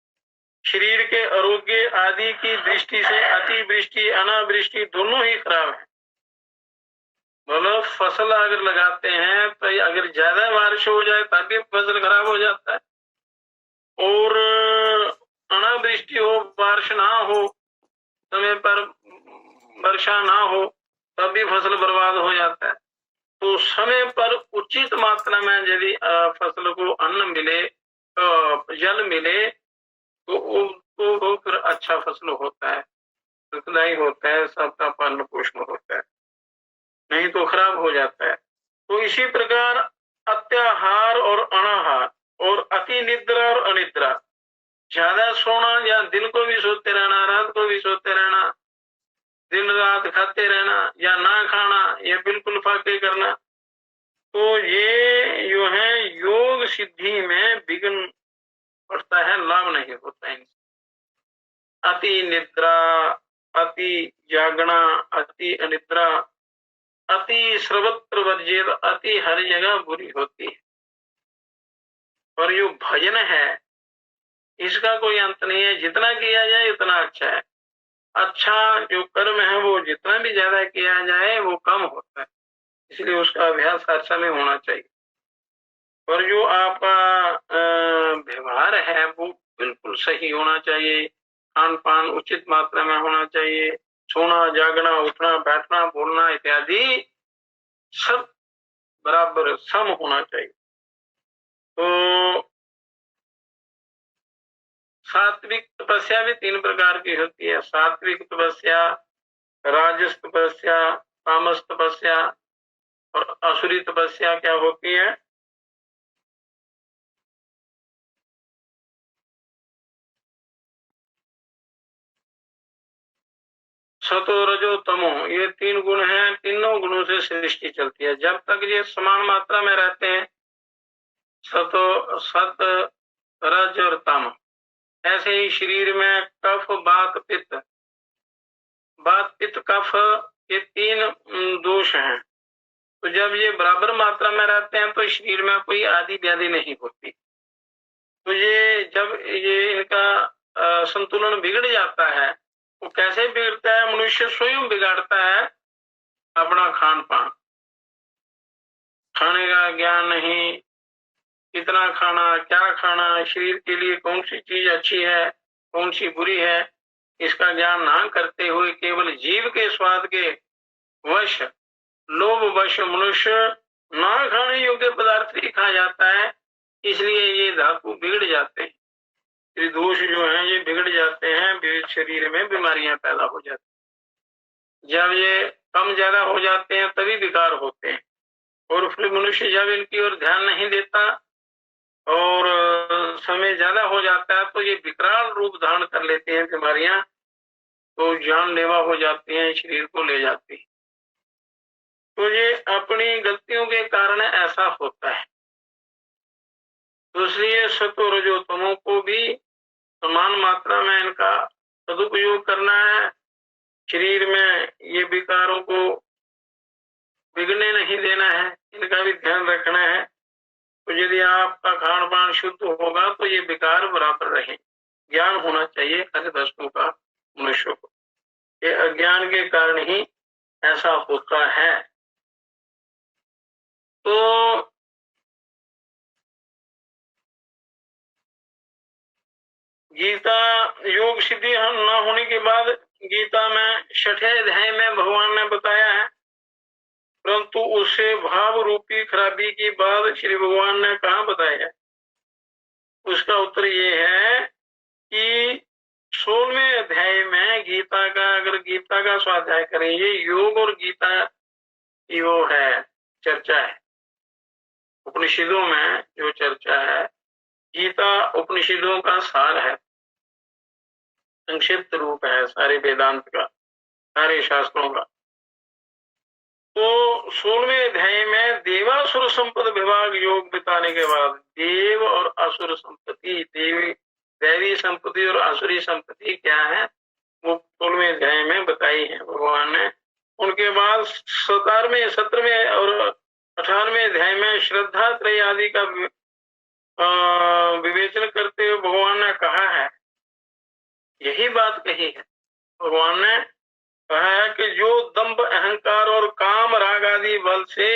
शरीर के आरोग्य आदि की दृष्टि से अतिवृष्टि अनावृष्टि दोनों ही खराब है। मतलब फसल अगर लगाते हैं तो अगर ज्यादा बारिश हो जाए तब भी फसल खराब हो जाता है, और अनावृष्टि हो, बारिश ना हो, समय पर वर्षा ना हो, तब भी फसल बर्बाद हो जाता है। तो समय पर उचित मात्रा में यदि फसल को अन्न मिले जल मिले तो वो फिर अच्छा फसल होता है, सुखदायी होता है, सबका पालन पोषण होता है, नहीं तो खराब हो जाता है। तो इसी प्रकार अत्याहार और अनाहार और अति निद्रा और अनिद्रा, ज्यादा सोना या दिन को भी सोते रहना, रात को भी सोते रहना, दिन रात खाते रहना या ना खाना या बिल्कुल फाके करना, तो ये जो है योग सिद्धि में विघ्न पड़ता है, लाभ नहीं होता है। अति निद्रा, अति जागना, अति अनिद्रा, अति सर्वत्र वर्जित, अति हर जगह बुरी होती है। और जो भजन है इसका कोई अंत नहीं है, जितना किया जाए उतना अच्छा है। अच्छा जो कर्म है वो जितना भी ज्यादा किया जाए वो कम होता है, इसलिए उसका अभ्यास हर समय होना चाहिए। और जो आपका व्यवहार है वो बिल्कुल सही होना चाहिए, खान पान उचित मात्रा में होना चाहिए, सोना जागना उठना बैठना बोलना इत्यादि सब बराबर सम होना चाहिए। तो सात्विक तपस्या भी 3 प्रकार की होती है, सात्विक तपस्या, राजस तपस्या, तामस तपस्या और असुरी तपस्या क्या होती है? सतो रजो तमो, ये 3 गुण हैं, तीनों गुणों से सृष्टि चलती है। जब तक ये समान मात्रा में रहते हैं, सतो सत रज और तम, ऐसे ही शरीर में कफ वात पित्त, वात पित्त कफ, ये 3 दोष हैं। तो जब ये बराबर मात्रा में रहते हैं तो शरीर में कोई आदि व्याधि नहीं होती। तो ये जब ये इनका संतुलन बिगड़ जाता है, वो कैसे बिगड़ता है? मनुष्य स्वयं बिगाड़ता है अपना खान पान, खाने का ज्ञान नहीं, कितना खाना, क्या खाना, शरीर के लिए कौन सी चीज अच्छी है कौन सी बुरी है, इसका ज्ञान ना करते हुए केवल जीव के स्वाद के वश, लोभ वश मनुष्य ना खाने योग्य पदार्थ ही खा जाता है, इसलिए ये धातु बिगड़ जाते हैं, त्रिदोष जो हैं ये बिगड़ जाते हैं, शरीर में बीमारियां पैदा हो जाती हैं। जब ये कम ज्यादा हो जाते हैं तभी विकार होते हैं, और फिर मनुष्य जब इनकी ओर ध्यान नहीं देता और समय ज्यादा हो जाता है तो ये विकराल रूप धारण कर लेते हैं बीमारियां, तो जानलेवा हो जाती हैं, शरीर को ले जाती है। तो ये अपनी गलतियों के कारण ऐसा होता है। तो इसलिए सतो रजो तमो को भी समान मात्रा में इनका सदुपयोग करना है, शरीर में ये विकारों को बिगड़ने नहीं देना है, इनका भी ध्यान रखना है। तो यदि आपका खान पान शुद्ध होगा तो ये विकार बराबर रहे। ज्ञान होना चाहिए हर दशकों का मनुष्य को, ये अज्ञान के कारण ही ऐसा होता है। तो गीता योग सिद्धि न होने के बाद गीता में 6ठे अध्याय में भगवान ने बताया है, परंतु उसे भाव रूपी खराबी की बात श्री भगवान ने कहाँ बताया है? उसका उत्तर ये है कि 16वें अध्याय में गीता का, अगर गीता का स्वाध्याय करेंगे, योग और गीता की वो है चर्चा है, उपनिषदों में जो चर्चा है, गीता उपनिषदों का सार है, संक्षिप्त रूप है सारे वेदांत का, सारे शास्त्रों का। तो 16वें अध्याय में देवासुर संपद विभाग योग बताने के बाद देव और असुर संपत्ति, दैवी संपत्ति और असुरी संपत्ति क्या है वो 16वें अध्याय में बताई है भगवान ने। उनके बाद 17वें 17वें और 18वें अध्याय में श्रद्धा त्रय आदि का विवेचन करते हुए भगवान ने कहा है, यही बात कही है भगवान ने कहा है कि जो दंभ अहंकार और काम राग आदि बल से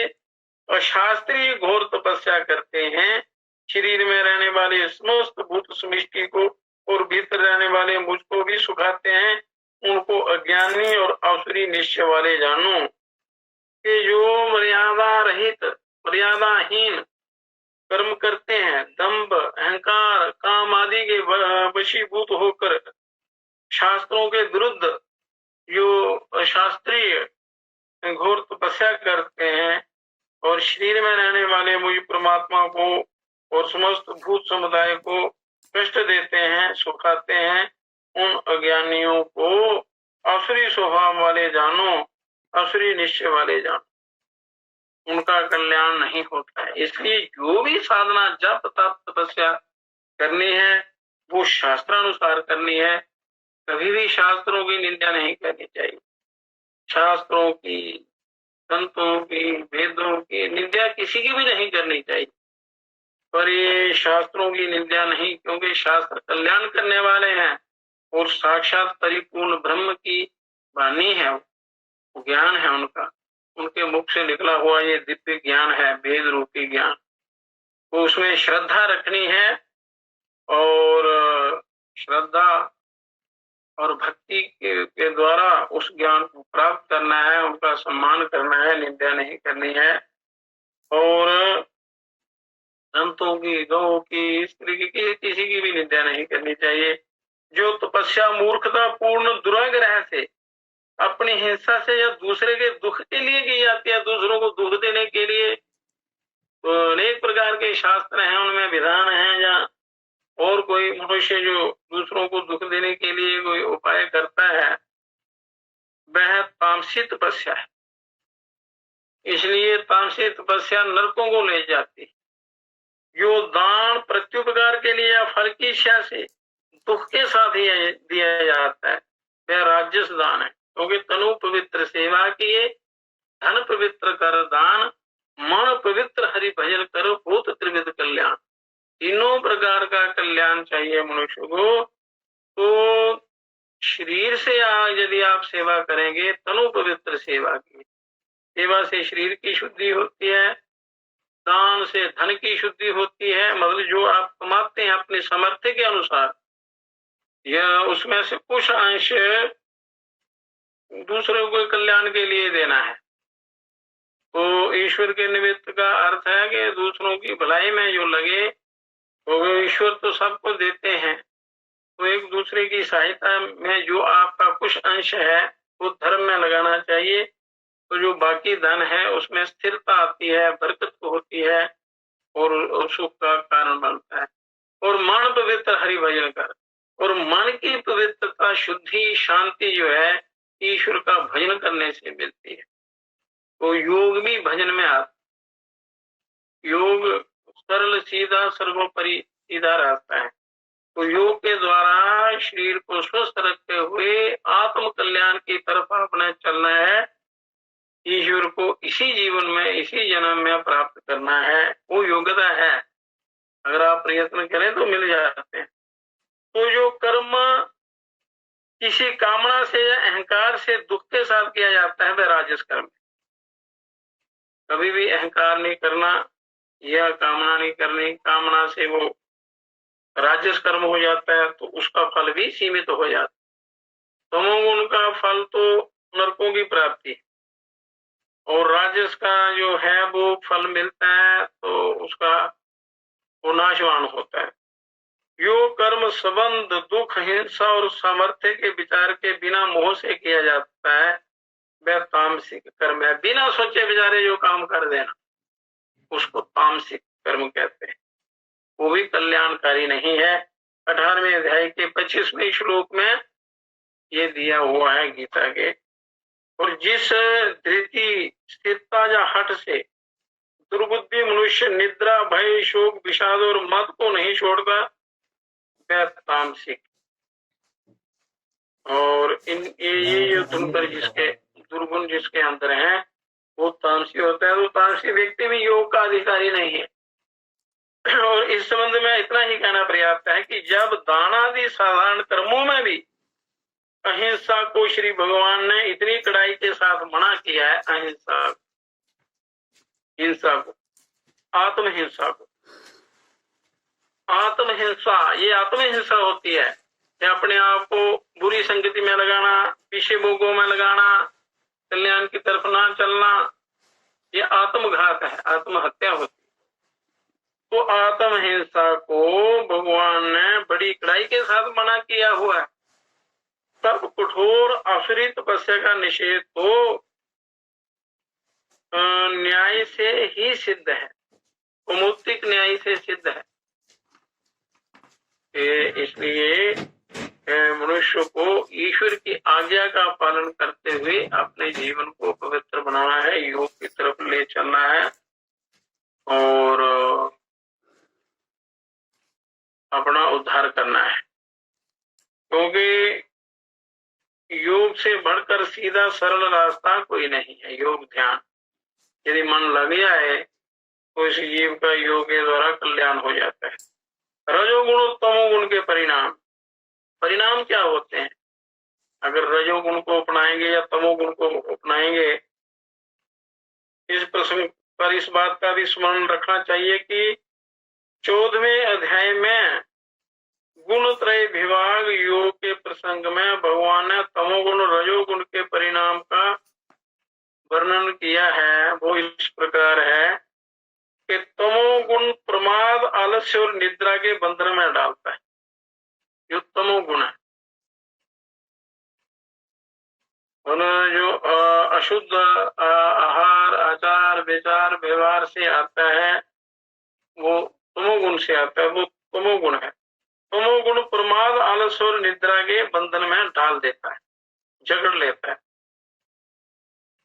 अशास्त्रीय घोर तपस्या करते हैं, शरीर में रहने वाले समस्त भूत सृष्टि को और भीतर रहने वाले मुझको भी सुखाते हैं, उनको अज्ञानी और असुरी निश्चय वाले जानो कि जो मर्यादा रहित मर्यादाहीन कर्म करते हैं, दंभ, अहंकार, काम आदि के वशीभूत होकर शास्त्रों के विरुद्ध जो अशास्त्रीय घोर तपस्या करते हैं और शरीर में रहने वाले मुझ परमात्मा को और समस्त भूत समुदाय को कष्ट देते हैं, सुखाते हैं, उन अज्ञानियों को असुरी स्वभाव वाले जानो, असुरी निश्चय वाले जानो, उनका कल्याण नहीं होता है। इसलिए जो भी साधना जप तप तपस्या करनी है वो शास्त्रानुसार करनी है। कभी भी शास्त्रों की निंदा नहीं करनी चाहिए। शास्त्रों की, संतों की, वेदों की निंदा किसी की भी नहीं करनी चाहिए। पर ये शास्त्रों की निंदा नहीं, क्योंकि शास्त्र कल्याण करने वाले हैं और साक्षात परिपूर्ण ब्रह्म की वाणी है, वो ज्ञान है उनका, उनके मुख से निकला हुआ ये दिव्य ज्ञान है, वेद रूपी ज्ञान। तो उसमें श्रद्धा रखनी है और श्रद्धा और भक्ति के द्वारा उस ज्ञान को प्राप्त करना है, उनका सम्मान करना है, निंदा नहीं करनी है। और संतों की, गौ की, स्त्री की, किसी की भी निंदा नहीं करनी चाहिए। जो तपस्या मूर्खता पूर्ण दुराग्रह से, अपनी हिंसा से या दूसरे के दुख के लिए की जाती है, दूसरों को दुख देने के लिए, तो अनेक प्रकार के शास्त्र हैं, उनमें विधान है, या और कोई मनुष्य जो दूसरों को दुख देने के लिए कोई उपाय करता है, वह तामसी तपस्या है। इसलिए तामसी तपस्या नरकों को ले जाती है। जो दान प्रत्युपकार के लिए या फल की इच्छा से दुख के साथ ही दिया जाता है वह राजस दान है, क्योंकि तनु पवित्र सेवा किए, धन पवित्र कर दान, मन पवित्र हरि भजन करो, भूत त्रिविध कल्याण। तीनों प्रकार का कल्याण चाहिए मनुष्य को। तो शरीर से यदि आप सेवा करेंगे, तनु पवित्र सेवा की, सेवा से शरीर की शुद्धि होती है, दान से धन की शुद्धि होती है, मतलब जो आप कमाते हैं अपने सामर्थ्य के अनुसार, या उसमें से कुछ अंश दूसरों को कल्याण के लिए देना है। तो ईश्वर के निमित्त का अर्थ है कि दूसरों की भलाई में जो लगे, तो ईश्वर तो सबको देते हैं, तो एक दूसरे की सहायता में जो आपका कुछ अंश है वो धर्म में लगाना चाहिए। तो जो बाकी धन है उसमें स्थिरता आती है, बरकत होती है और सुख का कारण बनता है। और मन पवित्र हरि भजन कर, और मन की पवित्रता, शुद्धि, शांति जो है ईश्वर का भजन करने से मिलती है। तो योग भी भजन में आता, योग सरल सीधा सर्वोपरि सीधा रहता है। तो योग के द्वारा शरीर को स्वस्थ रखते हुए आत्म कल्याण की तरफ अपने चलना है, ईश्वर को इसी जीवन में, इसी जन्म में प्राप्त करना है, वो योग्यता है। अगर आप प्रयत्न करें तो मिल जाते हैं। तो जो कर्म किसी कामना से या अहंकार से दुख के साथ किया जाता है वह राजस कर्म है। कभी भी अहंकार नहीं करना या कामना नहीं करनी, कामना से वो राजस कर्म हो जाता है तो उसका फल भी सीमित हो जाता है। तमोगुण का फल तो नरकों की प्राप्ति है, और राजस का जो है वो फल मिलता है तो उसका वो नाशवान होता है। यो कर्म संबंध, दुख, हिंसा और सामर्थ्य के विचार के बिना मोह से किया जाता है वह तामसिक कर्म है। बिना सोचे विचारे जो काम कर देना उसको तामसिक कर्म कहते हैं, वो भी कल्याणकारी नहीं है। 18वें अध्याय के 25वें श्लोक में ये दिया हुआ है गीता के। और जिस धृति, स्थिरता या हट से दुर्बुद्धि मनुष्य निद्रा, भय, शोक, विषाद और मद को नहीं छोड़ता वह तामसिक। और ये दुर्गुण जिसके अंदर है वो तामसी होता है। तो तामसी व्यक्ति भी योग का अधिकारी नहीं है। और इस संबंध में इतना ही कहना पर्याप्त है कि जब दान आदि साधारण कर्मों में भी अहिंसा को श्री भगवान ने इतनी कड़ाई के साथ मना किया है, अहिंसा, हिंसा को, आत्महिंसा को, आत्महिंसा, ये आत्महिंसा होती है कि अपने आप को बुरी संगति में लगाना, पीछे भोगों में लगाना, कल्याण की तरफ ना चलना, ये आत्मघात है, आत्महत्या होती है। तो आत्महिंसा को भगवान ने बड़ी कड़ाई के साथ मना किया हुआ है। तब कठोर आसुरी तपस्या का निषेध तो न्याय से ही सिद्ध है, कौमुदिक न्याय से सिद्ध है। इसलिए मनुष्य को ईश्वर की आज्ञा का पालन करते हुए अपने जीवन को पवित्र बनाना है, योग की तरफ ले चलना है और अपना उद्धार करना है। क्योंकि योग से बढ़कर सीधा सरल रास्ता कोई नहीं है। योग ध्यान यदि मन लग गया है तो इस जीव का योग के द्वारा कल्याण हो जाता है। रजोगुण और तमोगुण के परिणाम क्या होते हैं? अगर रजोगुण को अपनाएंगे या तमोगुण को अपनाएंगे, इस प्रसंग पर इस बात का भी स्मरण रखना चाहिए कि 14वें अध्याय में गुणत्रय विभाग योग के प्रसंग में भगवान ने तमोगुण रजोगुण के परिणाम का वर्णन किया है। वो इस प्रकार है कि तमोगुण प्रमाद, आलस्य और निद्रा के बंधन में डालता है। जो तमोगुण है और जो अशुद्ध आहार, आचार, विचार, व्यवहार से आता है वो तमोगुण से आता है, वो तमोगुण है। तमोगुण प्रमाद, आलस्य और निद्रा के बंधन में डाल देता है, जकड़ लेता है।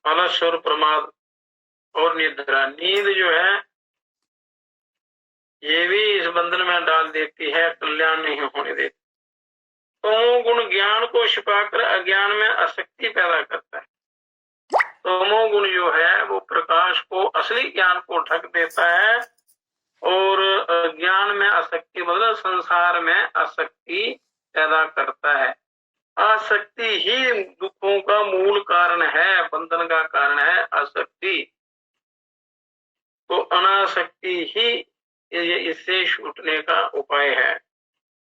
आलस्य और प्रमाद और निद्रा, नींद जो है ये भी इस बंधन में डाल देती है, कल्याण नहीं होने देती। तमोगुण ज्ञान को छिपाकर अज्ञान में आसक्ति पैदा करता है। तमोगुण जो है वो प्रकाश को, असली ज्ञान को ढक देता है और ज्ञान में आसक्ति मतलब संसार में आसक्ति पैदा करता है। आसक्ति ही दुखों का मूल कारण है, बंधन का कारण है आसक्ति। तो अनासक्ति ही इससे छूटने का उपाय है।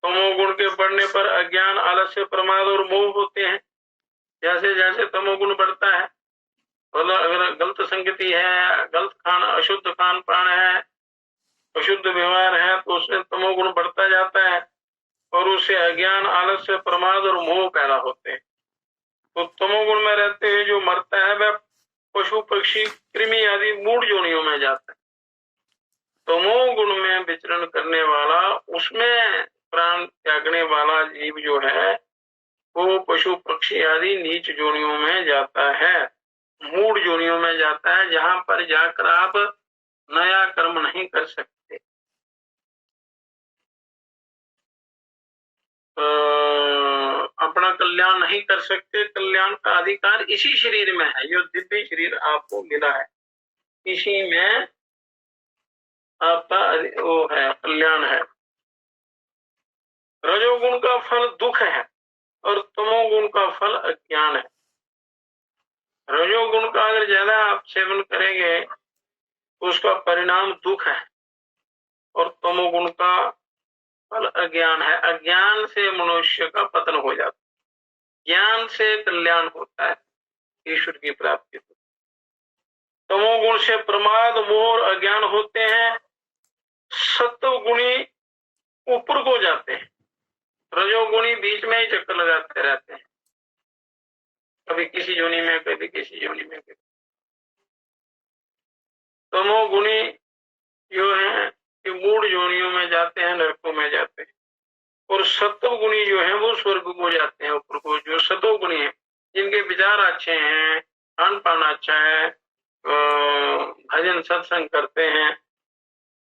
तमोगुण के बढ़ने पर अज्ञान, आलस्य, प्रमाद और मोह होते हैं। जैसे जैसे तमोगुण बढ़ता है, मतलब अगर गलत संगति है, गलत खाना, अशुद्ध खान पान है, अशुद्ध व्यवहार है, तो उसमें तमोगुण बढ़ता जाता है और उससे अज्ञान, आलस्य, प्रमाद और मोह पैदा होते हैं। तो तमोगुण में रहते हुए जो मरता है वह पशु, पक्षी, कृमि आदि मूढ़ योनियों में जाता है। तमोगुण में विचरण करने वाला, उसमें प्राण त्यागने वाला जीव जो है वो पशु, पक्षी आदि नीच योनियों में जाता है, मूढ़ योनियों में जाता है, जहां पर जाकर आप नया कर्म नहीं कर सकते। अपना कल्याण नहीं कर सकते। कल्याण का अधिकार इसी शरीर में है, जो दिव्य शरीर आपको मिला है, इसी में आपका वो है, कल्याण है। रजोगुण का फल दुख है और तमोगुण का फल अज्ञान है। रजोगुण का अगर ज्यादा आप सेवन करेंगे तो उसका परिणाम दुख है और तमोगुण का फल अज्ञान है। अज्ञान से मनुष्य का पतन हो जाता है, ज्ञान से कल्याण होता है, ईश्वर की प्राप्ति होती है। तमोगुण से प्रमाद, मोह और अज्ञान होते हैं। सत्वगुणी ऊपर को जाते हैं, रजोगुणी बीच में ही चक्कर लगाते रहते हैं, कभी किसी योनि में, कभी किसी योनि में। तमोगुणी जो है कि मूढ़ योनियों में जाते हैं, नरकों में जाते हैं। और सत्वगुणी जो है वो स्वर्ग को जाते हैं, ऊपर को। जो सत्वगुणी है, जिनके विचार अच्छे हैं, खान पान अच्छा है, भजन सत्संग करते हैं,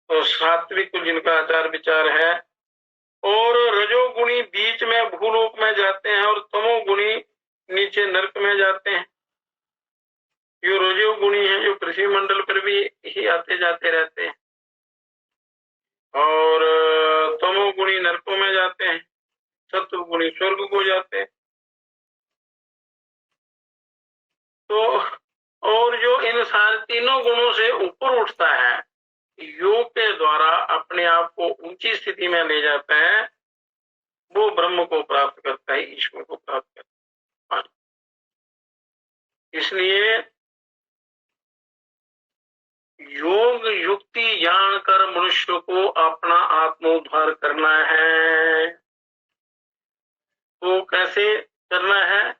तो सात्विक जिनका आचार विचार है। और रजोगुणी बीच में भूलोक में जाते हैं और तमोगुणी नीचे नरक में जाते हैं। जो रजोगुणी है जो पृथ्वी मंडल पर भी ही आते जाते रहते हैं और तमोगुणी नरकों में जाते हैं, सत्वगुणी स्वर्ग को जाते हैं। तो और जो इन सारे तीनों गुणों से ऊपर उठता है, योग के द्वारा अपने आप को ऊंची स्थिति में ले जाता है, वो ब्रह्म को प्राप्त करता है, ईश्वर को प्राप्त करता है। इसलिए योग युक्ति जानकर मनुष्य को अपना आत्मोद्धार करना है। तो कैसे करना है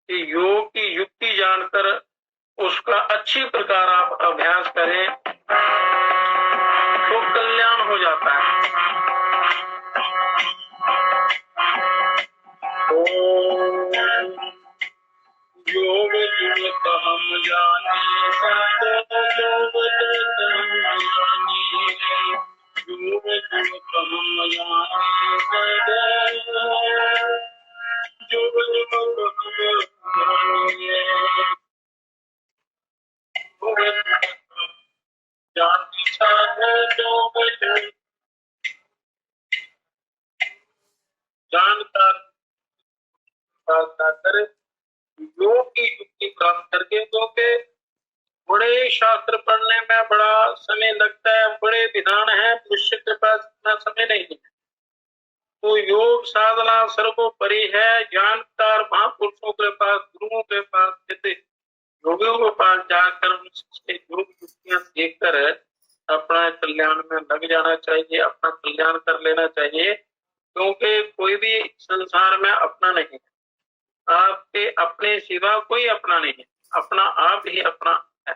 कि योग की युक्ति जानकर उसका अच्छी प्रकार आप अभ्यास करें तो कल्याण हो जाता है। योग जुगत हम जाने योग जुगत हम जानकर योग की युक्ति प्राप्त करके, क्योंकि बड़े शास्त्र पढ़ने में बड़ा समय लगता है, बड़े विधान है, मनुष्य के पास इतना समय नहीं है। तो योग साधना सर्वोपरि है। जानकार महापुरुषों के पास, गुरुओं के पास, जैसे योगियों के पास जाकर उनसे योग युक्तियां सीखकर अपना कल्याण में लग जाना चाहिए, अपना कल्याण कर लेना चाहिए। क्योंकि कोई भी संसार में अपना नहीं है, आपके अपने सिवा कोई अपना नहीं है, अपना आप ही अपना है,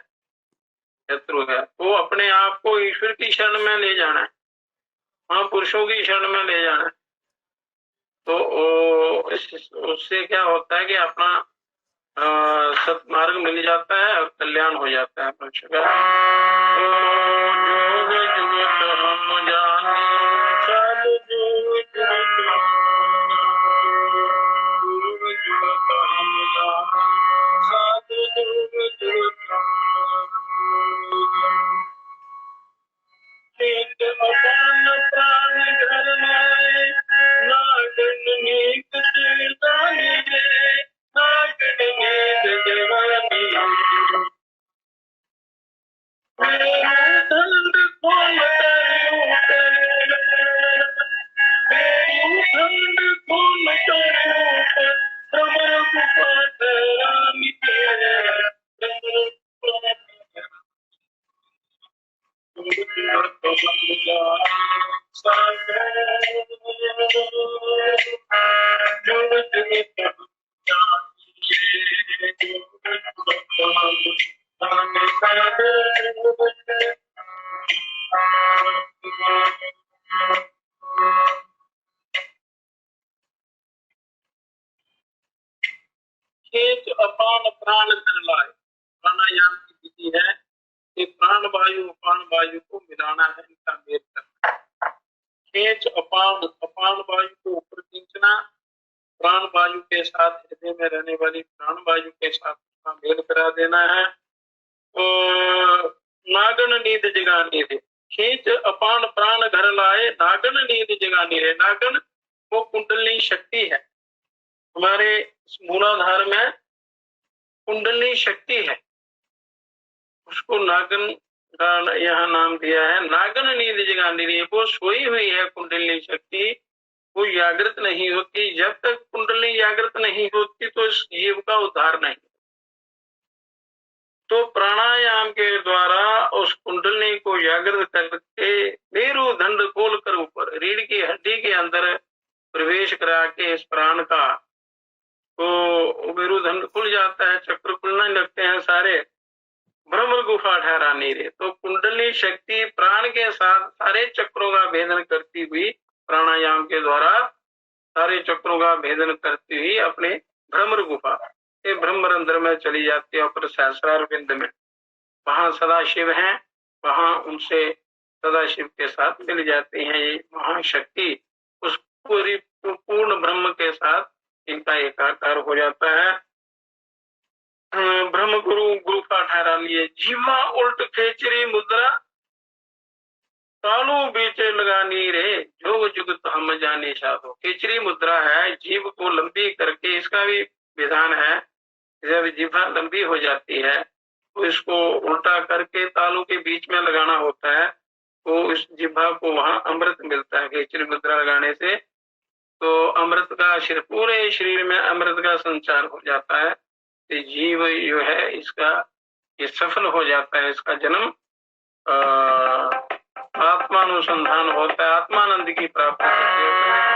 शत्रु है। तो अपने आप को ईश्वर की शरण में ले जाना है, महापुरुषों की शरण में ले जाना है। तो उससे क्या होता है कि अपना सत्मार्ग मिल जाता है और कल्याण हो जाता है मनुष्य का। खेच अपान प्राण कर लाए, प्राणायाम की विधि है कि प्राण वायु अपान वायु को मिलाना है, इनका मेल करना। खेच अपान, अपान वायु को ऊपर खींचना, प्राण वायु के साथ हृदय में रहने वाली प्राण वायु के साथ उसका मेल करा देना है। नागन नींद जगानी रे, खींच अपान प्राण घर लाए, नागन नींद जगानी रे। नागन वो कुंडली शक्ति है, हमारे मूलाधार में कुंडली शक्ति है, उसको नागन का यहाँ नाम दिया है। नागन नींद जगानी रे, वो सोई हुई है कुंडली शक्ति, वो जागृत नहीं होती। जब तक कुंडली जागृत नहीं होती तो इस जीव का उद्धार नहीं। तो प्राणायाम के द्वारा उस कुंडली को जागृत करके मेरुदंड खोलकर ऊपर रीढ़ की हड्डी के अंदर प्रवेश करा के इस प्राण का, तो मेरुदंड खुल जाता है, चक्र खुलने लगते हैं सारे, ब्रह्म गुफा ठहरानी रे। तो कुंडली शक्ति प्राण के साथ सारे चक्रों का भेदन करती हुई, प्राणायाम के द्वारा सारे चक्रों का भेदन करती हुई अपने भ्रमर गुफा ये ब्रह्मरंध्र में चली जाती है, ऊपर सहस्रार बिंद में, वहां सदाशिव हैं, वहां उनसे सदाशिव के साथ मिल जाती है। ये महाशक्ति उस पूरी पूर्ण ब्रह्म के साथ इनका एकाकार हो जाता है। ब्रह्म गुरु गुफा ठहरा लिए। जीवा उल्ट खेचरी मुद्रा, तालू बीच लगानी रे, जोग जुगत हम जाने साधो। खेचरी मुद्रा है, जीव को लंबी करके, इसका भी विधान है, जब जीवा लंबी हो जाती है तो इसको उल्टा करके तालू के बीच में लगाना होता है, तो इस जिह्वा को वहां अमृत मिलता है खेचरी मुद्रा लगाने से। तो अमृत का पूरे शरीर में अमृत का संचार हो जाता है। तो जीव जो है इसका ये सफल हो जाता है, इसका जन्म आत्मानुसंधान होता है, आत्मानंद की प्राप्ति होती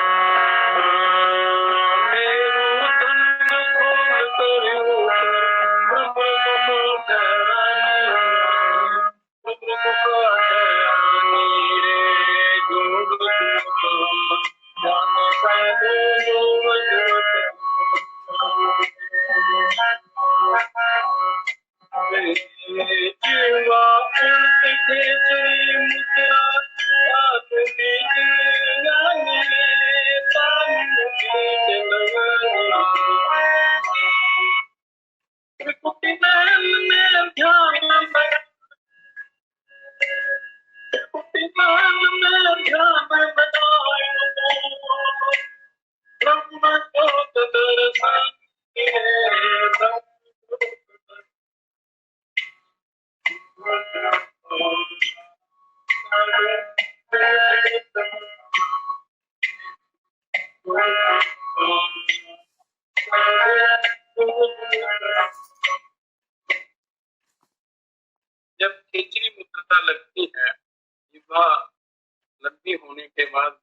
जब खिचड़ी मुद्रता लगती है, जिह्वा लंबी होने के बाद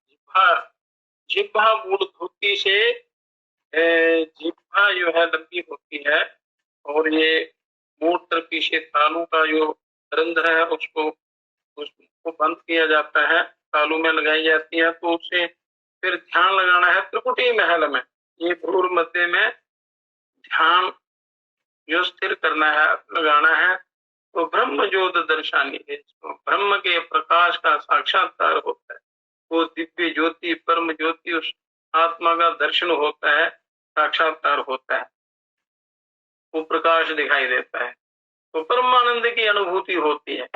जिह्वा मूर्धोती से जिह्वा जो है लंबी होती है और ये मूत्र पीछे तालू का जो रंध्र है उसको बंद किया जाता है, तालू में लगाई जाती है। तो उससे फिर ध्यान लगाना है त्रिकुटी महल में, ये भ्रूर मध्य में ध्यान जो स्थिर करना है, लगाना है। तो ब्रह्म ज्योत दर्शानी है, तो ब्रह्म के प्रकाश का साक्षात्कार होता है, वो दिव्य ज्योति परम ज्योति उस आत्मा का दर्शन होता है, साक्षात्कार होता है, वो प्रकाश दिखाई देता है, तो परमानंद की अनुभूति होती है।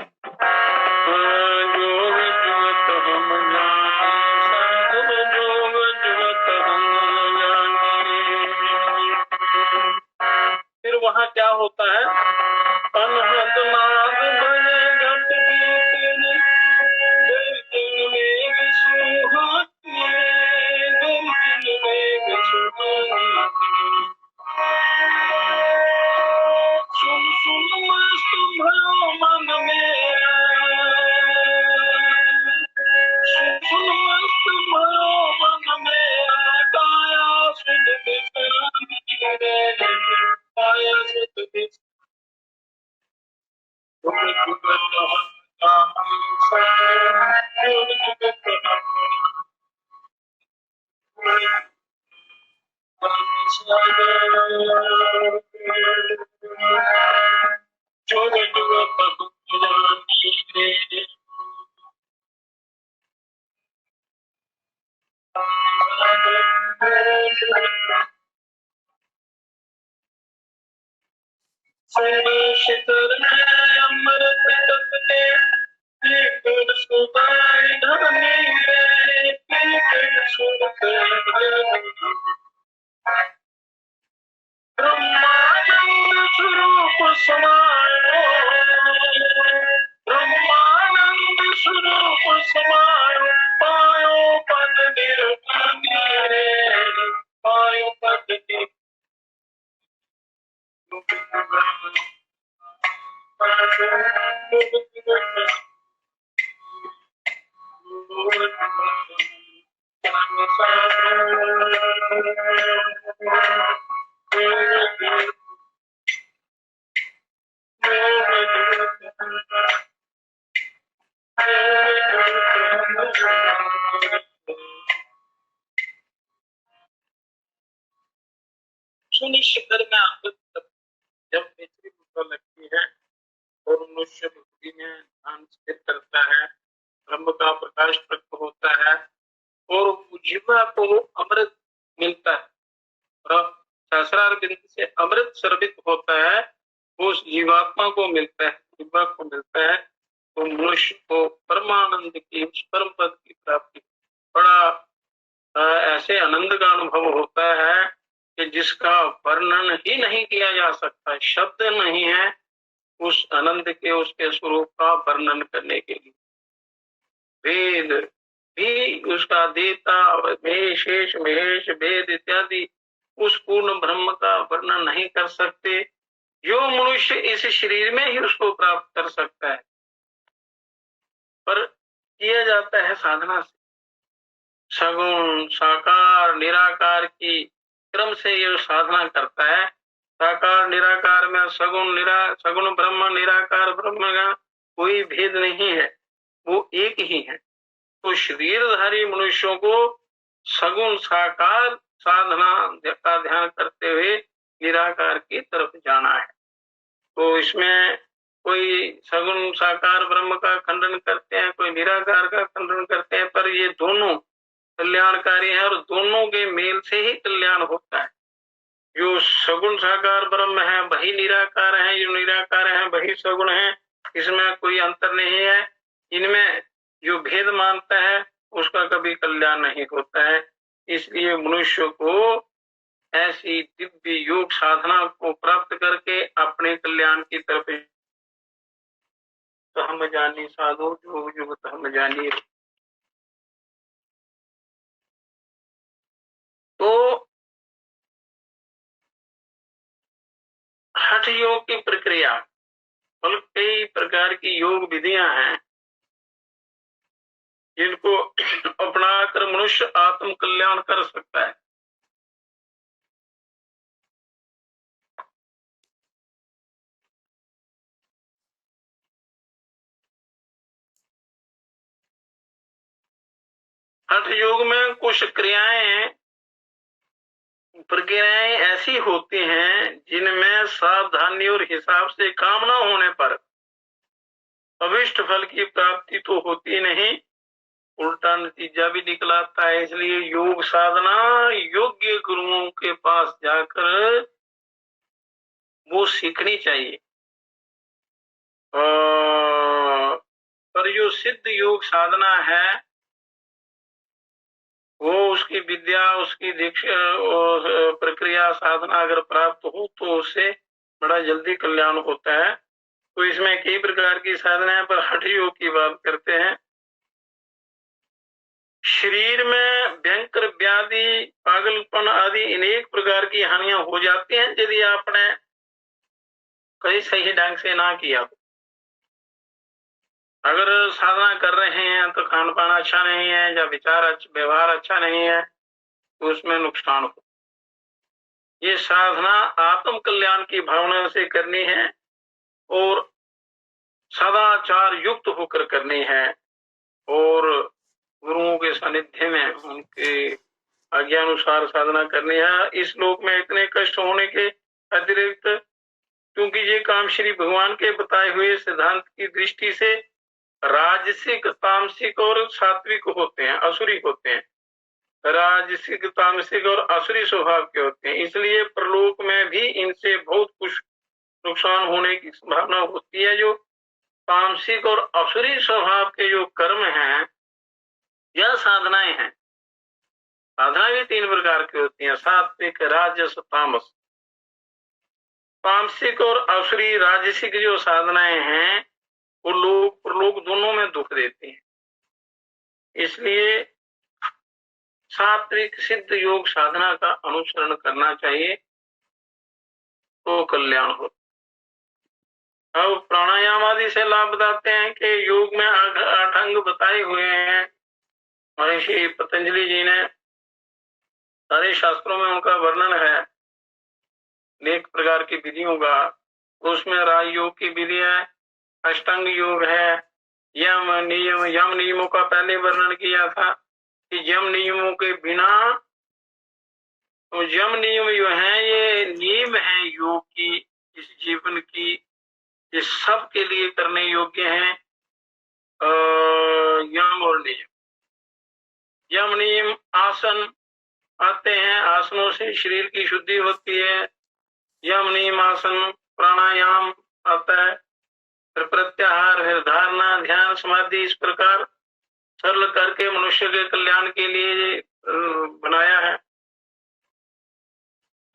फिर वहां क्या होता है, सुनिश्चित में जब खिचड़ी मुद्रा लगती है और मनुष्य भक्ति में ध्यान स्थिर करता है, ब्रह्म का प्रकाश प्रकट होता है और जीवा को अमृत मिलता है, और सहस्रार बिंद से अमृत सर्वित होता है, उस जीवात्मा को मिलता है, जीवा को मिलता है, तो मनुष्य को परमानंद की उस परम पद की प्राप्ति, बड़ा ऐसे आनंद का अनुभव होता है कि जिसका वर्णन ही नहीं किया जा सकता, शब्द नहीं है उस आनंद के, उसके स्वरूप का वर्णन करने के लिए। वेद भी उसका देता, शेष महेश वेद इत्यादि उस पूर्ण ब्रह्म का वर्णन नहीं कर सकते, जो मनुष्य इस शरीर में ही उसको प्राप्त कर सकता है, पर किया जाता है साधना से। सगुण साकार निराकार की क्रम से ये साधना करता है। साकार निराकार में सगुण ब्रह्म निराकार ब्रह्म का कोई भेद नहीं है, वो एक ही है। तो शरीरधारी मनुष्यों को सगुण साकार साधना का ध्यान करते हुए निराकार की तरफ जाना है। तो इसमें कोई सगुण साकार ब्रह्म का खंडन करते हैं, कोई निराकार का खंडन करते हैं, पर ये दोनों कल्याणकारी है और दोनों के मेल से ही कल्याण होता है। जो सगुण साकार ब्रह्म है वही निराकार है, जो निराकार है वही सगुण है, इसमें कोई अंतर नहीं है। इनमें जो भेद मानता है उसका कभी कल्याण नहीं होता है। इसलिए मनुष्य को ऐसी दिव्य योग साधना को प्राप्त करके अपने कल्याण की तरफ तो हम जानी साधो जो युग हम जानी। तो हठ योग की प्रक्रिया मतलब कई प्रकार की योग विधियां हैं जिनको अपनाकर मनुष्य आत्म कल्याण कर सकता है। हठ योग में कुछ प्रक्रियाएं ऐसी होती हैं जिनमें सावधानी और हिसाब से काम न होने पर अभिष्ट फल की प्राप्ति तो होती नहीं, उल्टा नतीजा भी निकलाता है। इसलिए योग साधना योग्य गुरुओं के पास जाकर वो सीखनी चाहिए। पर जो सिद्ध योग साधना है वो उसकी विद्या उसकी दीक्षा प्रक्रिया साधना अगर प्राप्त हो तो उससे बड़ा जल्दी कल्याण होता है। तो इसमें कई प्रकार की साधनाएं पर हठ योग की बात करते हैं। शरीर में भयंकर व्याधि पागलपन आदि अनेक प्रकार की हानियां हो जाती हैं यदि आपने कहीं सही ढंग से ना किया। अगर साधना कर रहे हैं तो खान पान अच्छा नहीं है या व्यवहार अच्छा नहीं है तो उसमें नुकसान हो। ये साधना आत्म कल्याण की भावना से करनी है और सदाचार युक्त होकर करनी है और गुरुओं के सानिध्य में उनके आज्ञानुसार साधना करनी है। इस लोक में इतने कष्ट होने के अतिरिक्त क्योंकि ये काम श्री भगवान के बताए हुए सिद्धांत की दृष्टि से राजसिक तामसिक और सात्विक होते हैं, असुरी होते हैं। राजसिक तामसिक और असुरी स्वभाव के होते हैं, इसलिए प्रलोक में भी इनसे बहुत कुछ नुकसान होने की संभावना होती है। जो तामसिक और असुरी स्वभाव के जो कर्म हैं या साधनाएं हैं, साधना भी तीन प्रकार की होती हैं, सात्विक राजस तामस। तामसिक और असुरी राजसिक जो साधनाएं हैं वो लोग प्रलोक दोनों में दुख देते हैं। इसलिए सात्विक सिद्ध योग साधना का अनुसरण करना चाहिए तो कल्याण हो। अब प्राणायाम आदि से लाभ बताते हैं कि योग में 8 अंग बताए हुए हैं। महर्षि पतंजलि जी ने सारे शास्त्रों में उनका वर्णन है अनेक प्रकार की विधियों का। उसमें राज योग की विधि है, अष्टांग योग है, यम नियमों का पहले वर्णन किया था कि यम नियमों के बिना तो यम नियम जो है ये नियम है योग की, इस जीवन की, ये सब के लिए करने योग्य हैं। यम और नियम, यम नियम आसन आते हैं, आसनों से शरीर की शुद्धि होती है। यम नियम आसन प्राणायाम आता है, फिर प्रत्याहार, फिर धारणा ध्यान समाधि, इस प्रकार सरल करके मनुष्य के कल्याण के लिए बनाया है।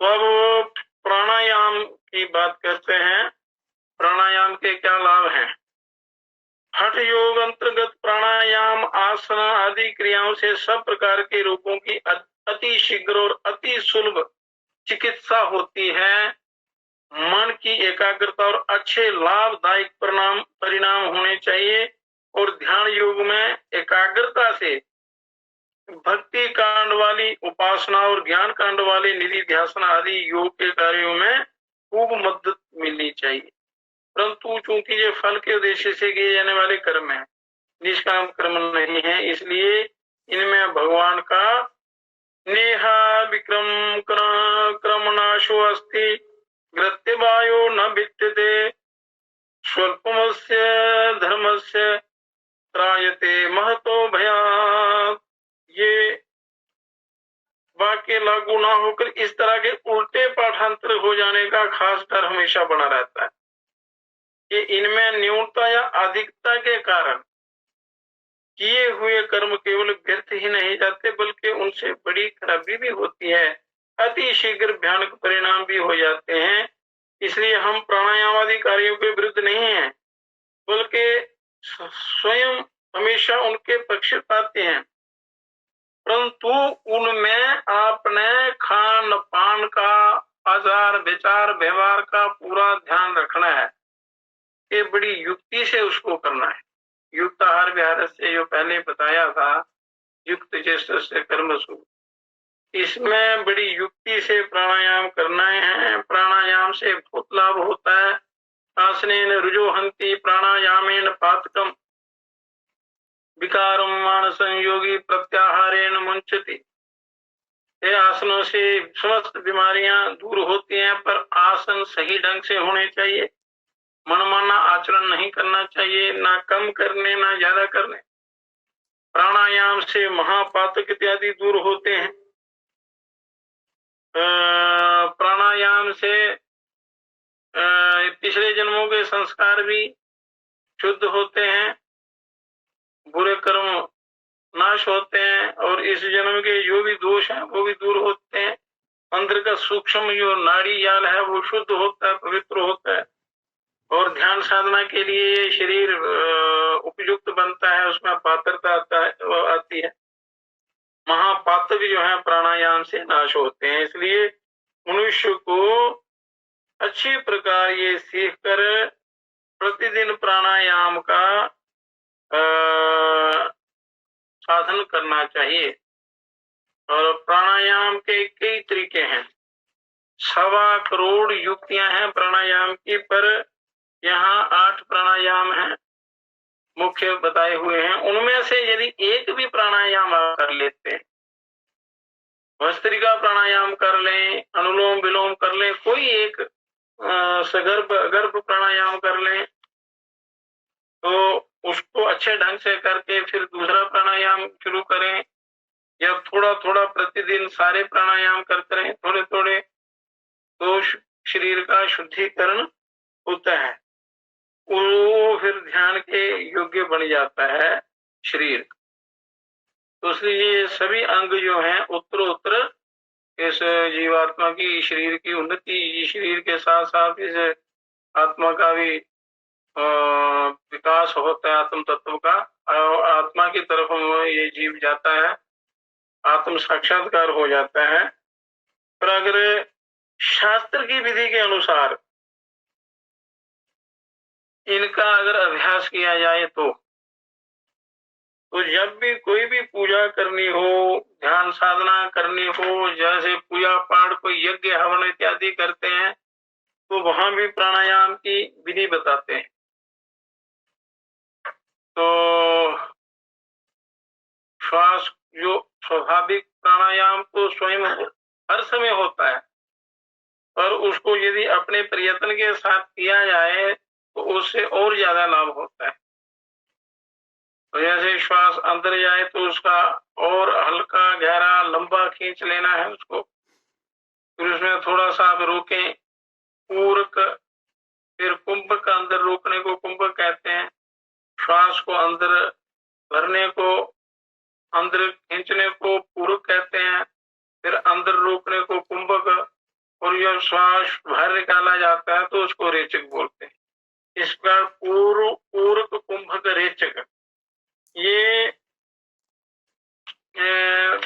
तो अब प्राणायाम की बात करते हैं, प्राणायाम के क्या लाभ हैं। हठ योग अंतर्गत प्राणायाम आसन आदि क्रियाओं से सब प्रकार के रोगों की अति शीघ्र और अति सुलभ चिकित्सा होती है। मन की एकाग्रता और अच्छे लाभदायक परिणाम होने चाहिए। और ध्यान योग में एकाग्रता से भक्ति कांड वाली उपासना और ज्ञान कांड वाले निधि ध्यान आदि योग के कार्यों में खूब मदद मिलनी चाहिए। परंतु चूंकि ये फल के उद्देश्य से किए जाने वाले कर्म है, निष्काम कर्म नहीं है, इसलिए इनमें भगवान का नेहा विक्रम क्रमनाशो अस्ति गृत्यवायो न विद्यते स्वल्पमस्य धर्मस्य त्रायते महतो भयात्। ये वाक्य लागू ना होकर इस तरह के उल्टे पाठांतर हो जाने का खास डर हमेशा बना रहता है कि इनमें न्यूनता या अधिकता के कारण किए हुए कर्म केवल व्यर्थ ही नहीं जाते बल्कि उनसे बड़ी खराबी भी होती है, अति शीघ्र भयानक परिणाम भी हो जाते हैं। इसलिए हम प्राणायाम आदि कार्यों के विरुद्ध नहीं हैं, बल्कि स्वयं हमेशा उनके पक्षपाती हैं। परंतु उनमें आपने खान पान का, आचार विचार व्यवहार का पूरा ध्यान रखना है कि बड़ी युक्ति से उसको करना है। युक्ताहार विहार से जो पहले बताया था, युक्त चेष्टा से कर्मसु, इसमें बड़ी युक्ति से प्राणायाम करना है। प्राणायाम से बहुत लाभ होता है। आसनेन रुजोहन्ति प्राणायामेन पातकम विकारम मानसं योगी प्रत्याहारेण मुंचति। ये आसनों से समस्त बीमारियां दूर होती हैं, पर आसन सही ढंग से होने चाहिए। मनमाना आचरण नहीं करना चाहिए, ना कम करने ना ज्यादा करने। प्राणायाम से महापातक इत्यादि दूर होते हैं। प्राणायाम से पिछले जन्मों के संस्कार भी शुद्ध होते हैं, बुरे कर्म नाश होते हैं, और इस जन्म के जो भी दोष हैं वो भी दूर होते हैं। अंदर का सूक्ष्म जो नाड़ी जाल है वो शुद्ध होता है, पवित्र होता है, और ध्यान साधना के लिए शरीर उपयुक्त बनता है, उसमें पात्रता आती है। महापातक जो है प्राणायाम से नाश होते हैं। इसलिए मनुष्य को अच्छी प्रकार ये सीख कर प्रतिदिन प्राणायाम का साधन करना चाहिए। और प्राणायाम के कई तरीके हैं, 1.25 करोड़ युक्तियां हैं प्राणायाम की, पर यहाँ 8 प्राणायाम हैं मुख्य बताए हुए हैं। उनमें से यदि एक भी प्राणायाम आप कर लेते हैं, भस्त्रिका प्राणायाम कर लें, अनुलोम विलोम कर लें, कोई एक गर्भ प्राणायाम कर लें, तो उसको अच्छे ढंग से करके फिर दूसरा प्राणायाम शुरू करें, या थोड़ा थोड़ा प्रतिदिन सारे प्राणायाम करते रहें थोड़े थोड़े, तो शरीर का शुद्धिकरण होता है, वो फिर ध्यान के योग्य बन जाता है शरीर। तो इसलिए सभी अंग जो हैं उत्तरोत्तर इस जीवात्मा की शरीर की उन्नति, शरीर के साथ साथ इस आत्मा का भी विकास होता है, आत्म तत्व का। आत्मा की तरफ ये जीव जाता है, आत्म साक्षात्कार हो जाता है। पर अगर शास्त्र की विधि के अनुसार इनका अगर अभ्यास किया जाए तो जब भी कोई भी पूजा करनी हो, ध्यान साधना करनी हो, जैसे पूजा पाठ कोई यज्ञ हवन इत्यादि करते हैं, तो वहां भी प्राणायाम की विधि बताते हैं। तो श्वास जो स्वाभाविक प्राणायाम तो स्वयं हर समय होता है, पर उसको यदि अपने प्रयत्न के साथ किया जाए तो उससे और ज्यादा लाभ होता है। तो जैसे श्वास अंदर जाए तो उसका और हल्का गहरा लंबा खींच लेना है उसको, फिर उसमें थोड़ा सा आप रोकें, पूरक, फिर कुंभक का अंदर रोकने को कुंभक कहते हैं, श्वास को अंदर भरने को, अंदर खींचने को पूरक कहते हैं, फिर अंदर रोकने को कुंभक, और जब श्वास बाहर निकाला जाता है तो उसको रेचक बोलते हैं। इस प्रकार पूरक कुंभक रेचक ये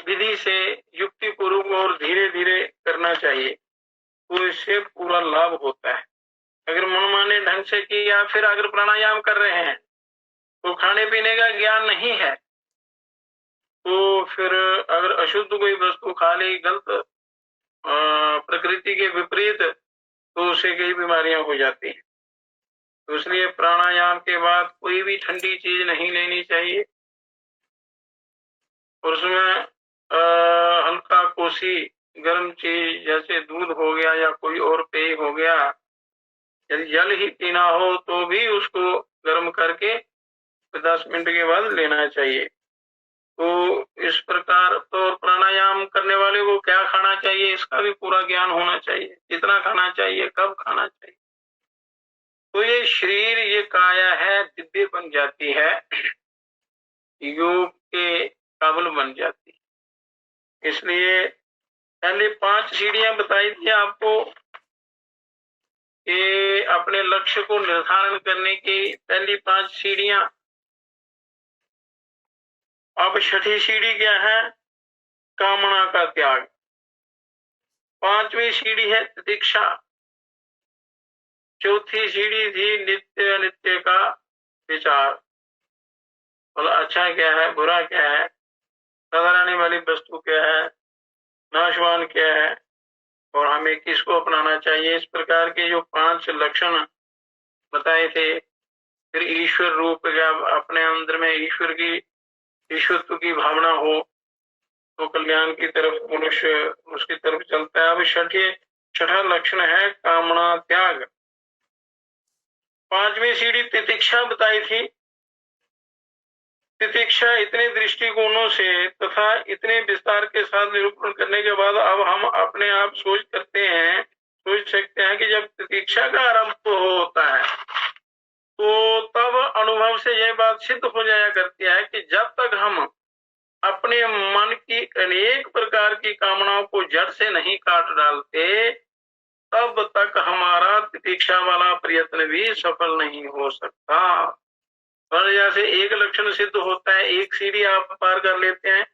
विधि से युक्ति पूर्वक और धीरे धीरे करना चाहिए। तो इससे पूरा लाभ होता है। अगर मनमाने ढंग से किया, फिर अगर प्राणायाम कर रहे हैं तो खाने पीने का ज्ञान नहीं है, तो फिर अगर अशुद्ध कोई वस्तु खा ली, गलत प्रकृति के विपरीत, तो उससे कई बीमारियां हो जाती हैं। तो इसलिए प्राणायाम के बाद कोई भी ठंडी चीज नहीं लेनी चाहिए, और उसमें हल्का कोसी गर्म चीज जैसे दूध हो गया या कोई और पेय हो गया, यदि जल ही पीना हो तो भी उसको गर्म करके 10 मिनट के बाद लेना चाहिए। तो इस प्रकार तो प्राणायाम करने वाले को क्या खाना चाहिए इसका भी पूरा ज्ञान होना चाहिए, कितना खाना चाहिए, कब खाना चाहिए। तो ये शरीर, ये काया है, दिव्य बन जाती है, योग के काबिल बन जाती है। इसलिए पहले 5 सीढ़ियां बताई थी आपको कि अपने लक्ष्य को निर्धारण करने की पहली 5 सीढ़ियां। अब छठी सीढ़ी क्या है? कामना का त्याग। 5वीं सीढ़ी है प्रतीक्षा। चौथी सीढ़ी थी नित्य अनित्य का विचार, बोला अच्छा क्या है, बुरा क्या है, सदा रहने वाली वस्तु क्या है, नाशवान क्या है, और हमें किसको अपनाना चाहिए। इस प्रकार के जो 5 लक्षण बताए थे। फिर ईश्वर रूप, जब अपने अंदर में ईश्वर की, ईश्वरत्व की भावना हो तो कल्याण की तरफ मनुष्य उसकी तरफ चलता है। अब छठा लक्षण है कामना त्याग। 5वीं सीढ़ी तितिक्षा बताई थी। तितिक्षा इतने दृष्टिकोणों से तथा इतने विस्तार के साथ निरूपण करने के बाद अब हम अपने आप सोच सकते हैं कि जब तितिक्षा का आरंभ होता है तो तब अनुभव से यह बात सिद्ध हो जाया करती है कि जब तक हम अपने मन की अनेक प्रकार की कामनाओं को जड़ से नहीं काट डालते, तब तक हमारा तितिक्षा वाला प्रयत्न भी सफल नहीं हो सकता। और जैसे एक लक्षण सिद्ध होता है, एक सीढ़ी आप पार कर लेते हैं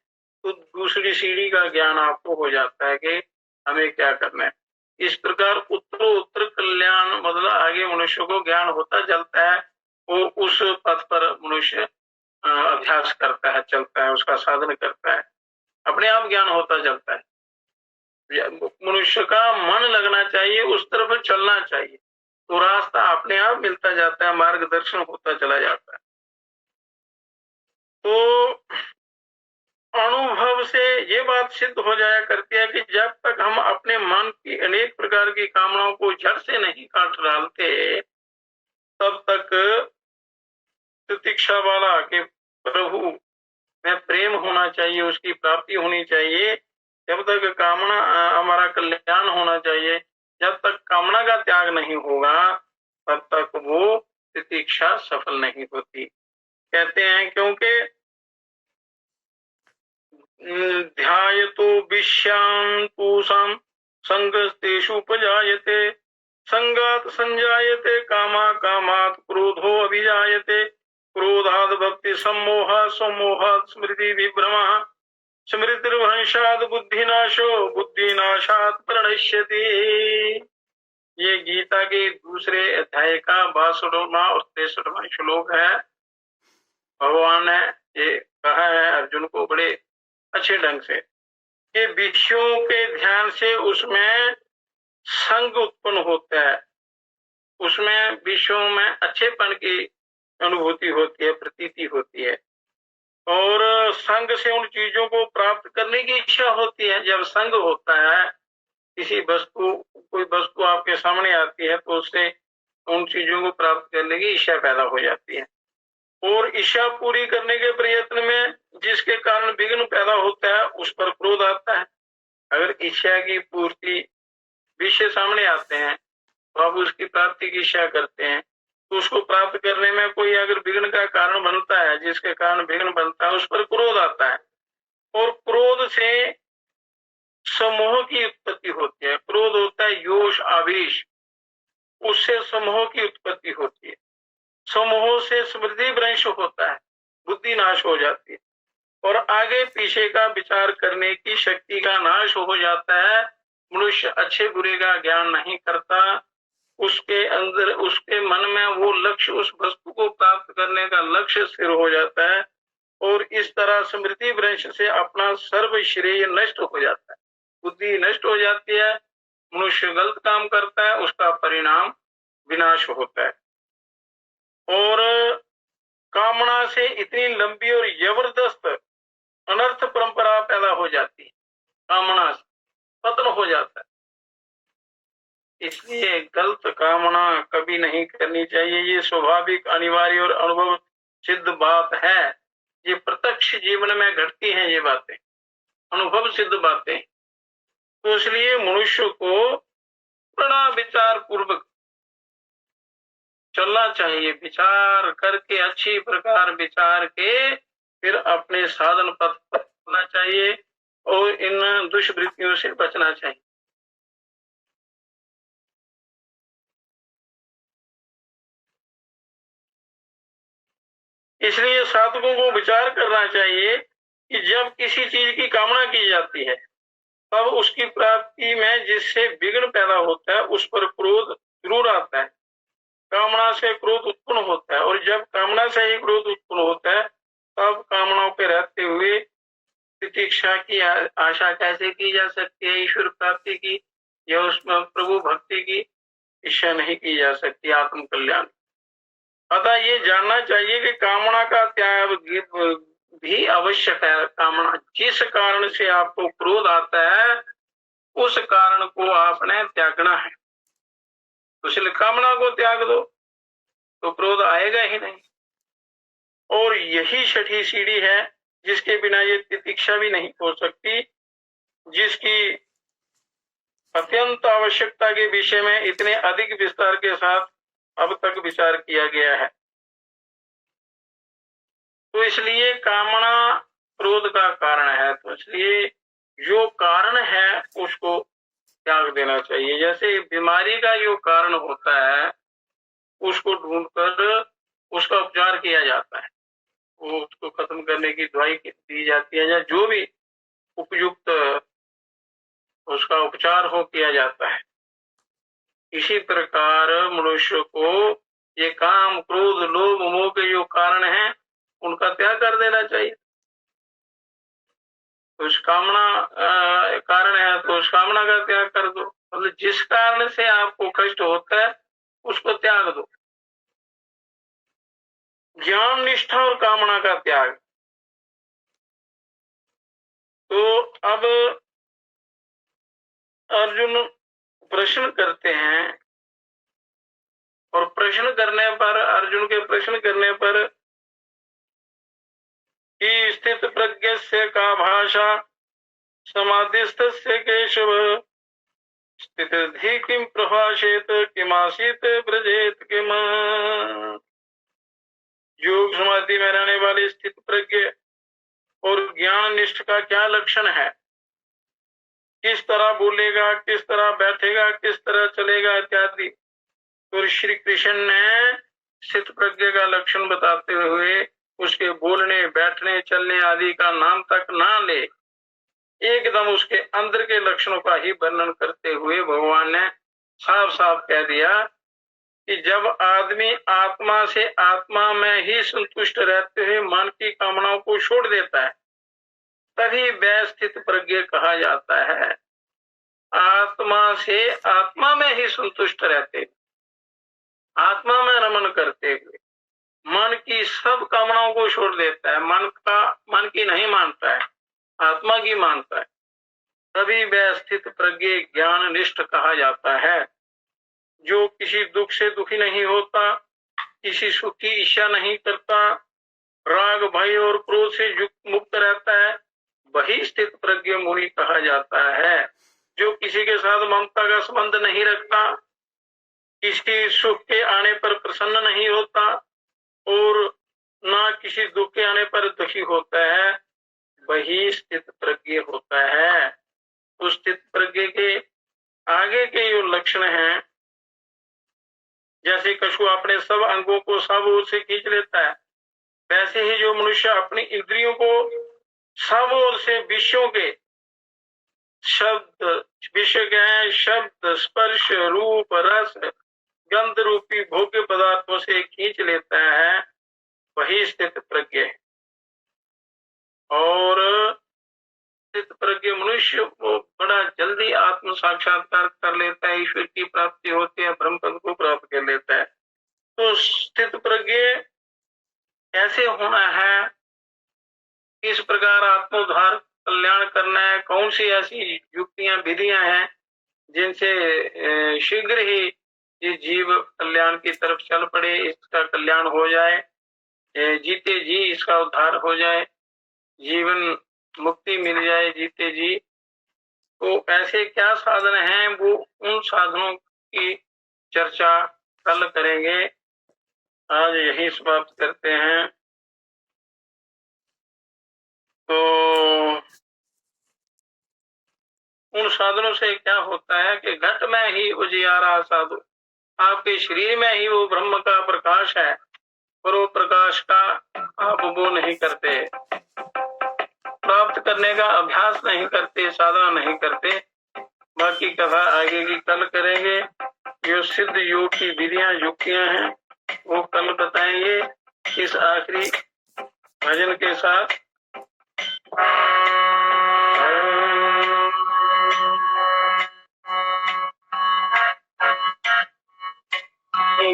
तो दूसरी सीढ़ी का ज्ञान आपको हो जाता है कि हमें क्या करना है। इस प्रकार उत्तर कल्याण मतलब आगे मनुष्य को ज्ञान होता चलता है और उस पथ पर मनुष्य अभ्यास करता है, चलता है, उसका साधन करता है, अपने आप ज्ञान होता चलता है। मनुष्य का मन लगना चाहिए, उस तरफ चलना चाहिए, तो रास्ता अपने आप मिलता जाता है, मार्गदर्शन होता चला जाता है। तो अनुभव से ये बात सिद्ध हो जाया करती है कि जब तक हम अपने मन की अनेक प्रकार की कामनाओं को जड़ से नहीं काट डालते, तब तक तितिक्षा वाला के प्रभु में प्रेम होना चाहिए, उसकी प्राप्ति होनी चाहिए, जब तक कामना हमारा कल्याण होना चाहिए, जब तक कामना का त्याग नहीं होगा तब तक वो तितिक्षा सफल नहीं होती। कहते हैं क्योंकि ध्यायतो विश्यां पूषां संगस्तेषु उपजायते, संगात संजायते कामा, कामात् क्रोधो अभिजायते, क्रोधात् भक्ति सम्मोह, सम्मोहात् स्मृति विभ्रमः, स्मृतिर्भंशात् बुद्धिनाशो, बुद्धिनाशात् प्रणश्यति। ये गीता के दूसरे अध्याय का 62वां और 63वां श्लोक है। भगवान ने ये कहा है अर्जुन को बड़े अच्छे ढंग से कि विषयों के ध्यान से उसमें संग उत्पन्न होता है, उसमें विषयों में अच्छेपन की अनुभूति होती है, प्रतीति होती है, और संग से उन चीजों को प्राप्त करने की इच्छा होती है। जब संग होता है, किसी कोई वस्तु आपके सामने आती है तो उससे उन चीजों को प्राप्त करने की इच्छा पैदा हो जाती है, और इच्छा पूरी करने के प्रयत्न में जिसके कारण विघ्न पैदा होता है उस पर क्रोध आता है। अगर इच्छा की पूर्ति विषय सामने आते हैं तो आप उसकी प्राप्ति की इच्छा करते हैं, तो उसको प्राप्त करने में कोई अगर विघ्न का कारण बनता है, जिसके कारण विघ्न बनता है, उस पर क्रोध आता है, और क्रोध से समूह की उत्पत्ति होती है। क्रोध होता है योष, आवेश, उससे समूह की उत्पत्ति होती है। समूह से स्मृति भ्रंश होता है, बुद्धि नाश हो जाती है, और आगे पीछे का विचार करने की शक्ति का नाश हो जाता है, मनुष्य अच्छे बुरे का ज्ञान नहीं करता, उसके अंदर उसके मन में वो लक्ष्य, उस वस्तु को प्राप्त करने का लक्ष्य स्थिर हो जाता है और इस तरह स्मृति भ्रंश से अपना सर्व श्रेय नष्ट हो जाता है, बुद्धि नष्ट हो जाती है, मनुष्य गलत काम करता है, उसका परिणाम विनाश होता है। और कामना से इतनी लंबी और जबरदस्त अनर्थ परंपरा पैदा हो जाती है, कामना से पतन हो जाता है। इसलिए गलत कामना कभी नहीं करनी चाहिए। ये स्वाभाविक, अनिवार्य और अनुभव सिद्ध बात है। ये प्रत्यक्ष जीवन में घटती हैं, ये बातें अनुभव सिद्ध बातें। तो इसलिए मनुष्य को बड़ा विचार पूर्वक चलना चाहिए, विचार करके अच्छी प्रकार विचार के फिर अपने साधन पथ पर चलना चाहिए और इन दुष्वृत्तियों से बचना चाहिए। इसलिए साधकों को विचार करना चाहिए कि जब किसी चीज की कामना की जाती है तब उसकी प्राप्ति में जिससे विघ्न पैदा होता है उस पर क्रोध जरूर आता है। कामना से क्रोध उत्पन्न होता है और जब कामना से ही क्रोध उत्पन्न होता है तब कामनाओं पे रहते हुए प्रतीक्षा की आशा कैसे की जा सकती है, ईश्वर प्राप्ति की या उसमें प्रभु भक्ति की इच्छा नहीं की जा सकती, आत्म कल्याण। अतः ये जानना चाहिए कि कामना का त्याग भी आवश्यक है। कामना, जिस कारण से आपको क्रोध आता है उस कारण को आपने त्यागना है। तो इसलिए कामना को त्याग दो तो क्रोध आएगा ही नहीं। और यही छठी सीढ़ी है जिसके बिना ये तितिक्षा भी नहीं हो सकती, जिसकी अत्यंत आवश्यकता के विषय में इतने अधिक विस्तार के साथ अब तक विचार किया गया है। तो इसलिए कामना क्रोध का कारण है, तो इसलिए जो कारण है उसको त्याग देना चाहिए। जैसे बीमारी का जो कारण होता है उसको ढूंढकर उसका उपचार किया जाता है, वो उसको खत्म करने की दवाई दी जाती है या जो भी उपयुक्त उसका उपचार हो किया जाता है। इसी प्रकार मनुष्य को ये काम क्रोध लोभ मोह के जो कारण हैं उनका त्याग कर देना चाहिए। तो उस कामना कारण है तो उस कामना का त्याग कर दो, मतलब जिस कारण से आपको कष्ट होता है उसको त्याग दो। ज्ञान निष्ठा और कामना का त्याग। तो अब अर्जुन प्रश्न करते हैं और प्रश्न करने पर अर्जुन के प्रश्न करने पर कि स्थित प्रज्ञस्य का भाषा समाधिस्थस्य केशव स्थितधि किम प्रभाषेत किमासीत ब्रजेत किम। योग समाधि में रहने वाले स्थित प्रज्ञ और ज्ञान निष्ठ का क्या लक्षण है, किस तरह बोलेगा, किस तरह बैठेगा, किस तरह चलेगा इत्यादि। तो श्री कृष्ण ने स्थित प्रज्ञ का लक्षण बताते हुए उसके बोलने बैठने चलने आदि का नाम तक ना ले, एकदम उसके अंदर के लक्षणों का ही वर्णन करते हुए भगवान ने साफ साफ कह दिया कि जब आदमी आत्मा से आत्मा में ही संतुष्ट रहते हुए मन की कामनाओं को छोड़ देता है तभी वह स्थित प्रज्ञ कहा जाता है। आत्मा से आत्मा में ही संतुष्ट रहते, आत्मा में रमन करते हुए मन की सब कामनाओं को छोड़ देता है, मन की नहीं मानता है, आत्मा की मानता है, तभी वह स्थित प्रज्ञ ज्ञान निष्ठ कहा जाता है। जो किसी दुख से दुखी नहीं होता, किसी सुख की इच्छा नहीं करता, राग भय और क्रोध से मुक्त रहता है, वही स्थित प्रज्ञ मुनि कहा जाता है। जो किसी के साथ ममता का संबंध नहीं रखता, किसी सुख के आने पर प्रसन्न नहीं होता और ना किसी दुख के आने पर दुखी होता है, वही स्थित प्रज्ञ होता है। उस स्थित प्रज्ञ के आगे के जो लक्षण हैं, जैसे कछुआ अपने सब अंगों को सब ओर से खींच लेता है, वैसे ही जो मनुष्य अपनी इंद्रियों को सब ओर से विषयों के शब्द विषय हैं, शब्द स्पर्श रूप रस गंध रूपी भोग्य पदार्थों से खींच लेता है, वही स्थित प्रज्ञ है। और स्थित प्रज्ञ मनुष्य वो बड़ा जल्दी आत्म साक्षात्कार कर लेता है, ईश्वर की प्राप्ति होती है, ब्रह्म पद को प्राप्त कर लेता है। तो स्थित प्रज्ञ कैसे होना है, किस प्रकार आत्मोद्धार कल्याण करना है, कौन सी ऐसी युक्तियां विधियां हैं जिनसे शीघ्र ही ये जीव कल्याण की तरफ चल पड़े, इसका कल्याण हो जाए, जीते जी इसका उद्धार हो जाए, जीवन मुक्ति मिल जाए जीते जी। तो ऐसे क्या साधन हैं, वो उन साधनों की चर्चा कल करेंगे। आज यही समाप्त करते हैं। तो उन साधनों से क्या होता है कि घट में ही उजियारा साधु, आपके शरीर में ही वो ब्रह्म का प्रकाश है, और वो प्रकाश का आप वो नहीं करते, प्राप्त करने का अभ्यास नहीं करते, साधना नहीं करते। बाकी कथा आगे की कल करेंगे। जो सिद्ध योग की विधियां युक्तियां हैं वो कल बताएंगे। इस आखिरी भजन के साथ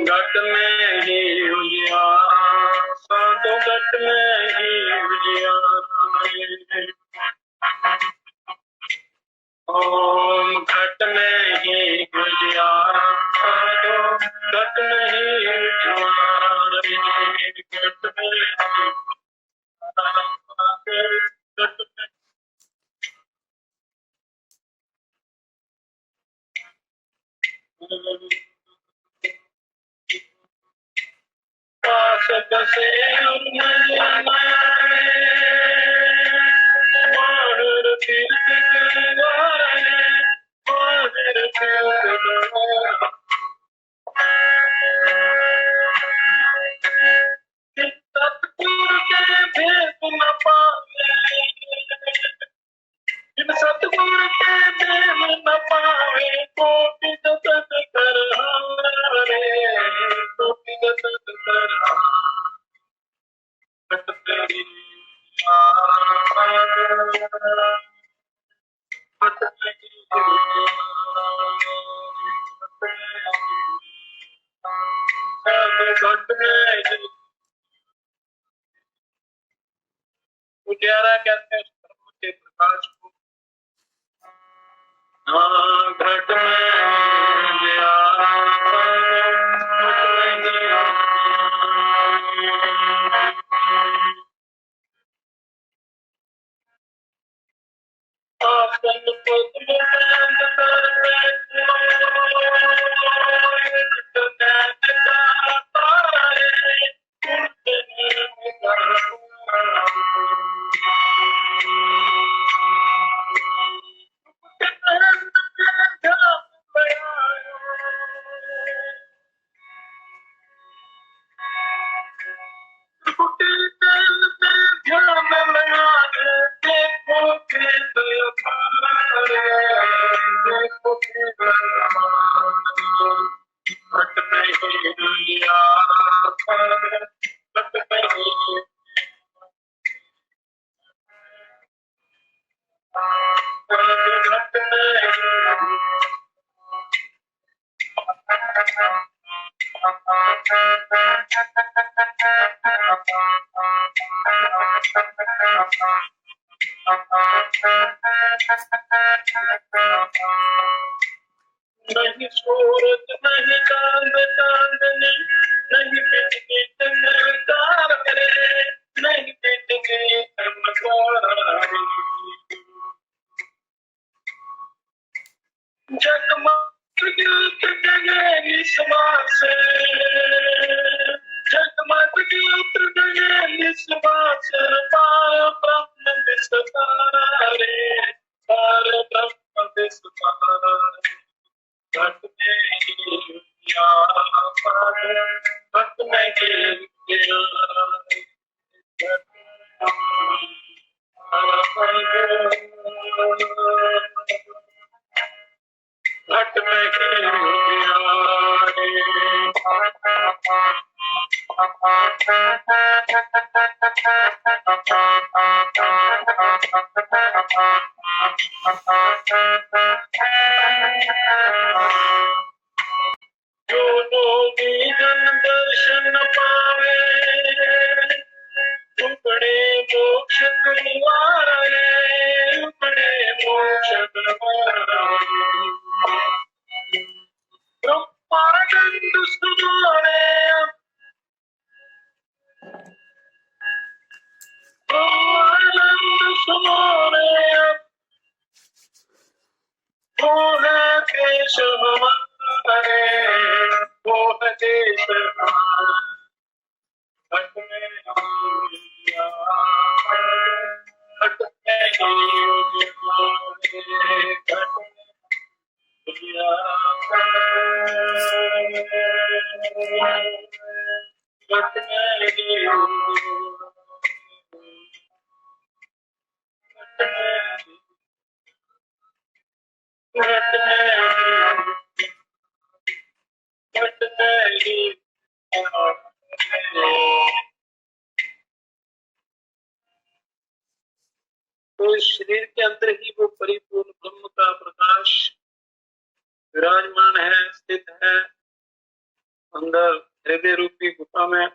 घट में ही उजियारा साधु, घट में ही उजियारा, ओम घट में ही उजियारा साधु, घट में ही उजियारा, घट में पास बसे बाहर फिर सतगुरु के भेद न पावे, सतगुरु के भेद न पावे, कोटि जगत कर हारे, कोटि जगत कर उजियारा कहते हैं ब्रह्म के प्रकाश को। घट में उजियारा नहीं सूरज नहीं चांद चांदनी, नहीं बिजली चमकार करे, नहीं बिजली चमकार, जगमग गीत जगे निश्वास, जगमग गीत जगे निश्वास, पार ब्रह्म विस्तारे, पार ब्रह्म विस्तारे। घट में ही उजियारा साधु, घट में ही उजियारा, घट में ही उजियारा साधु। जो लोगी जन दर्शन पावे बड़े मोक्ष द्वारे, बड़े मोक्ष द्वारे। ब्रह्मानंद सुनो रे, ब्रह्मानंद सुनो रे, वो है देश हमारे, वो है देश हमारा। तो इस शरीर के अंदर ही वो परिपूर्ण ब्रह्म का प्रकाश विराजमान है, स्थित है। अंदर हृदय रूपी गुफा में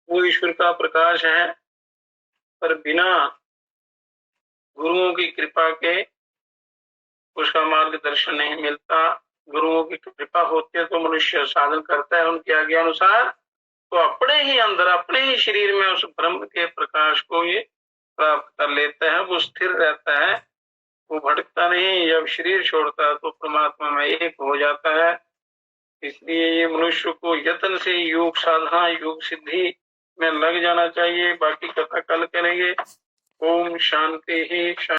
वो ईश्वर का प्रकाश है, पर बिना गुरुओं की कृपा के उसका मार्गदर्शन नहीं मिलता। गुरुओं की कृपा होती है तो मनुष्य साधन करता है उनकी आज्ञा अनुसार, तो अपने ही अंदर अपने ही शरीर में उस ब्रह्म के प्रकाश को ये प्राप्त कर लेता है। वो स्थिर रहता है, वो भटकता नहीं। जब शरीर छोड़ता है तो परमात्मा में एक हो जाता है। इसलिए ये मनुष्य को यत्न से योग साधना योग सिद्धि में लग जाना चाहिए। बाकी कथा कल करेंगे। ओम शांति ही शांति।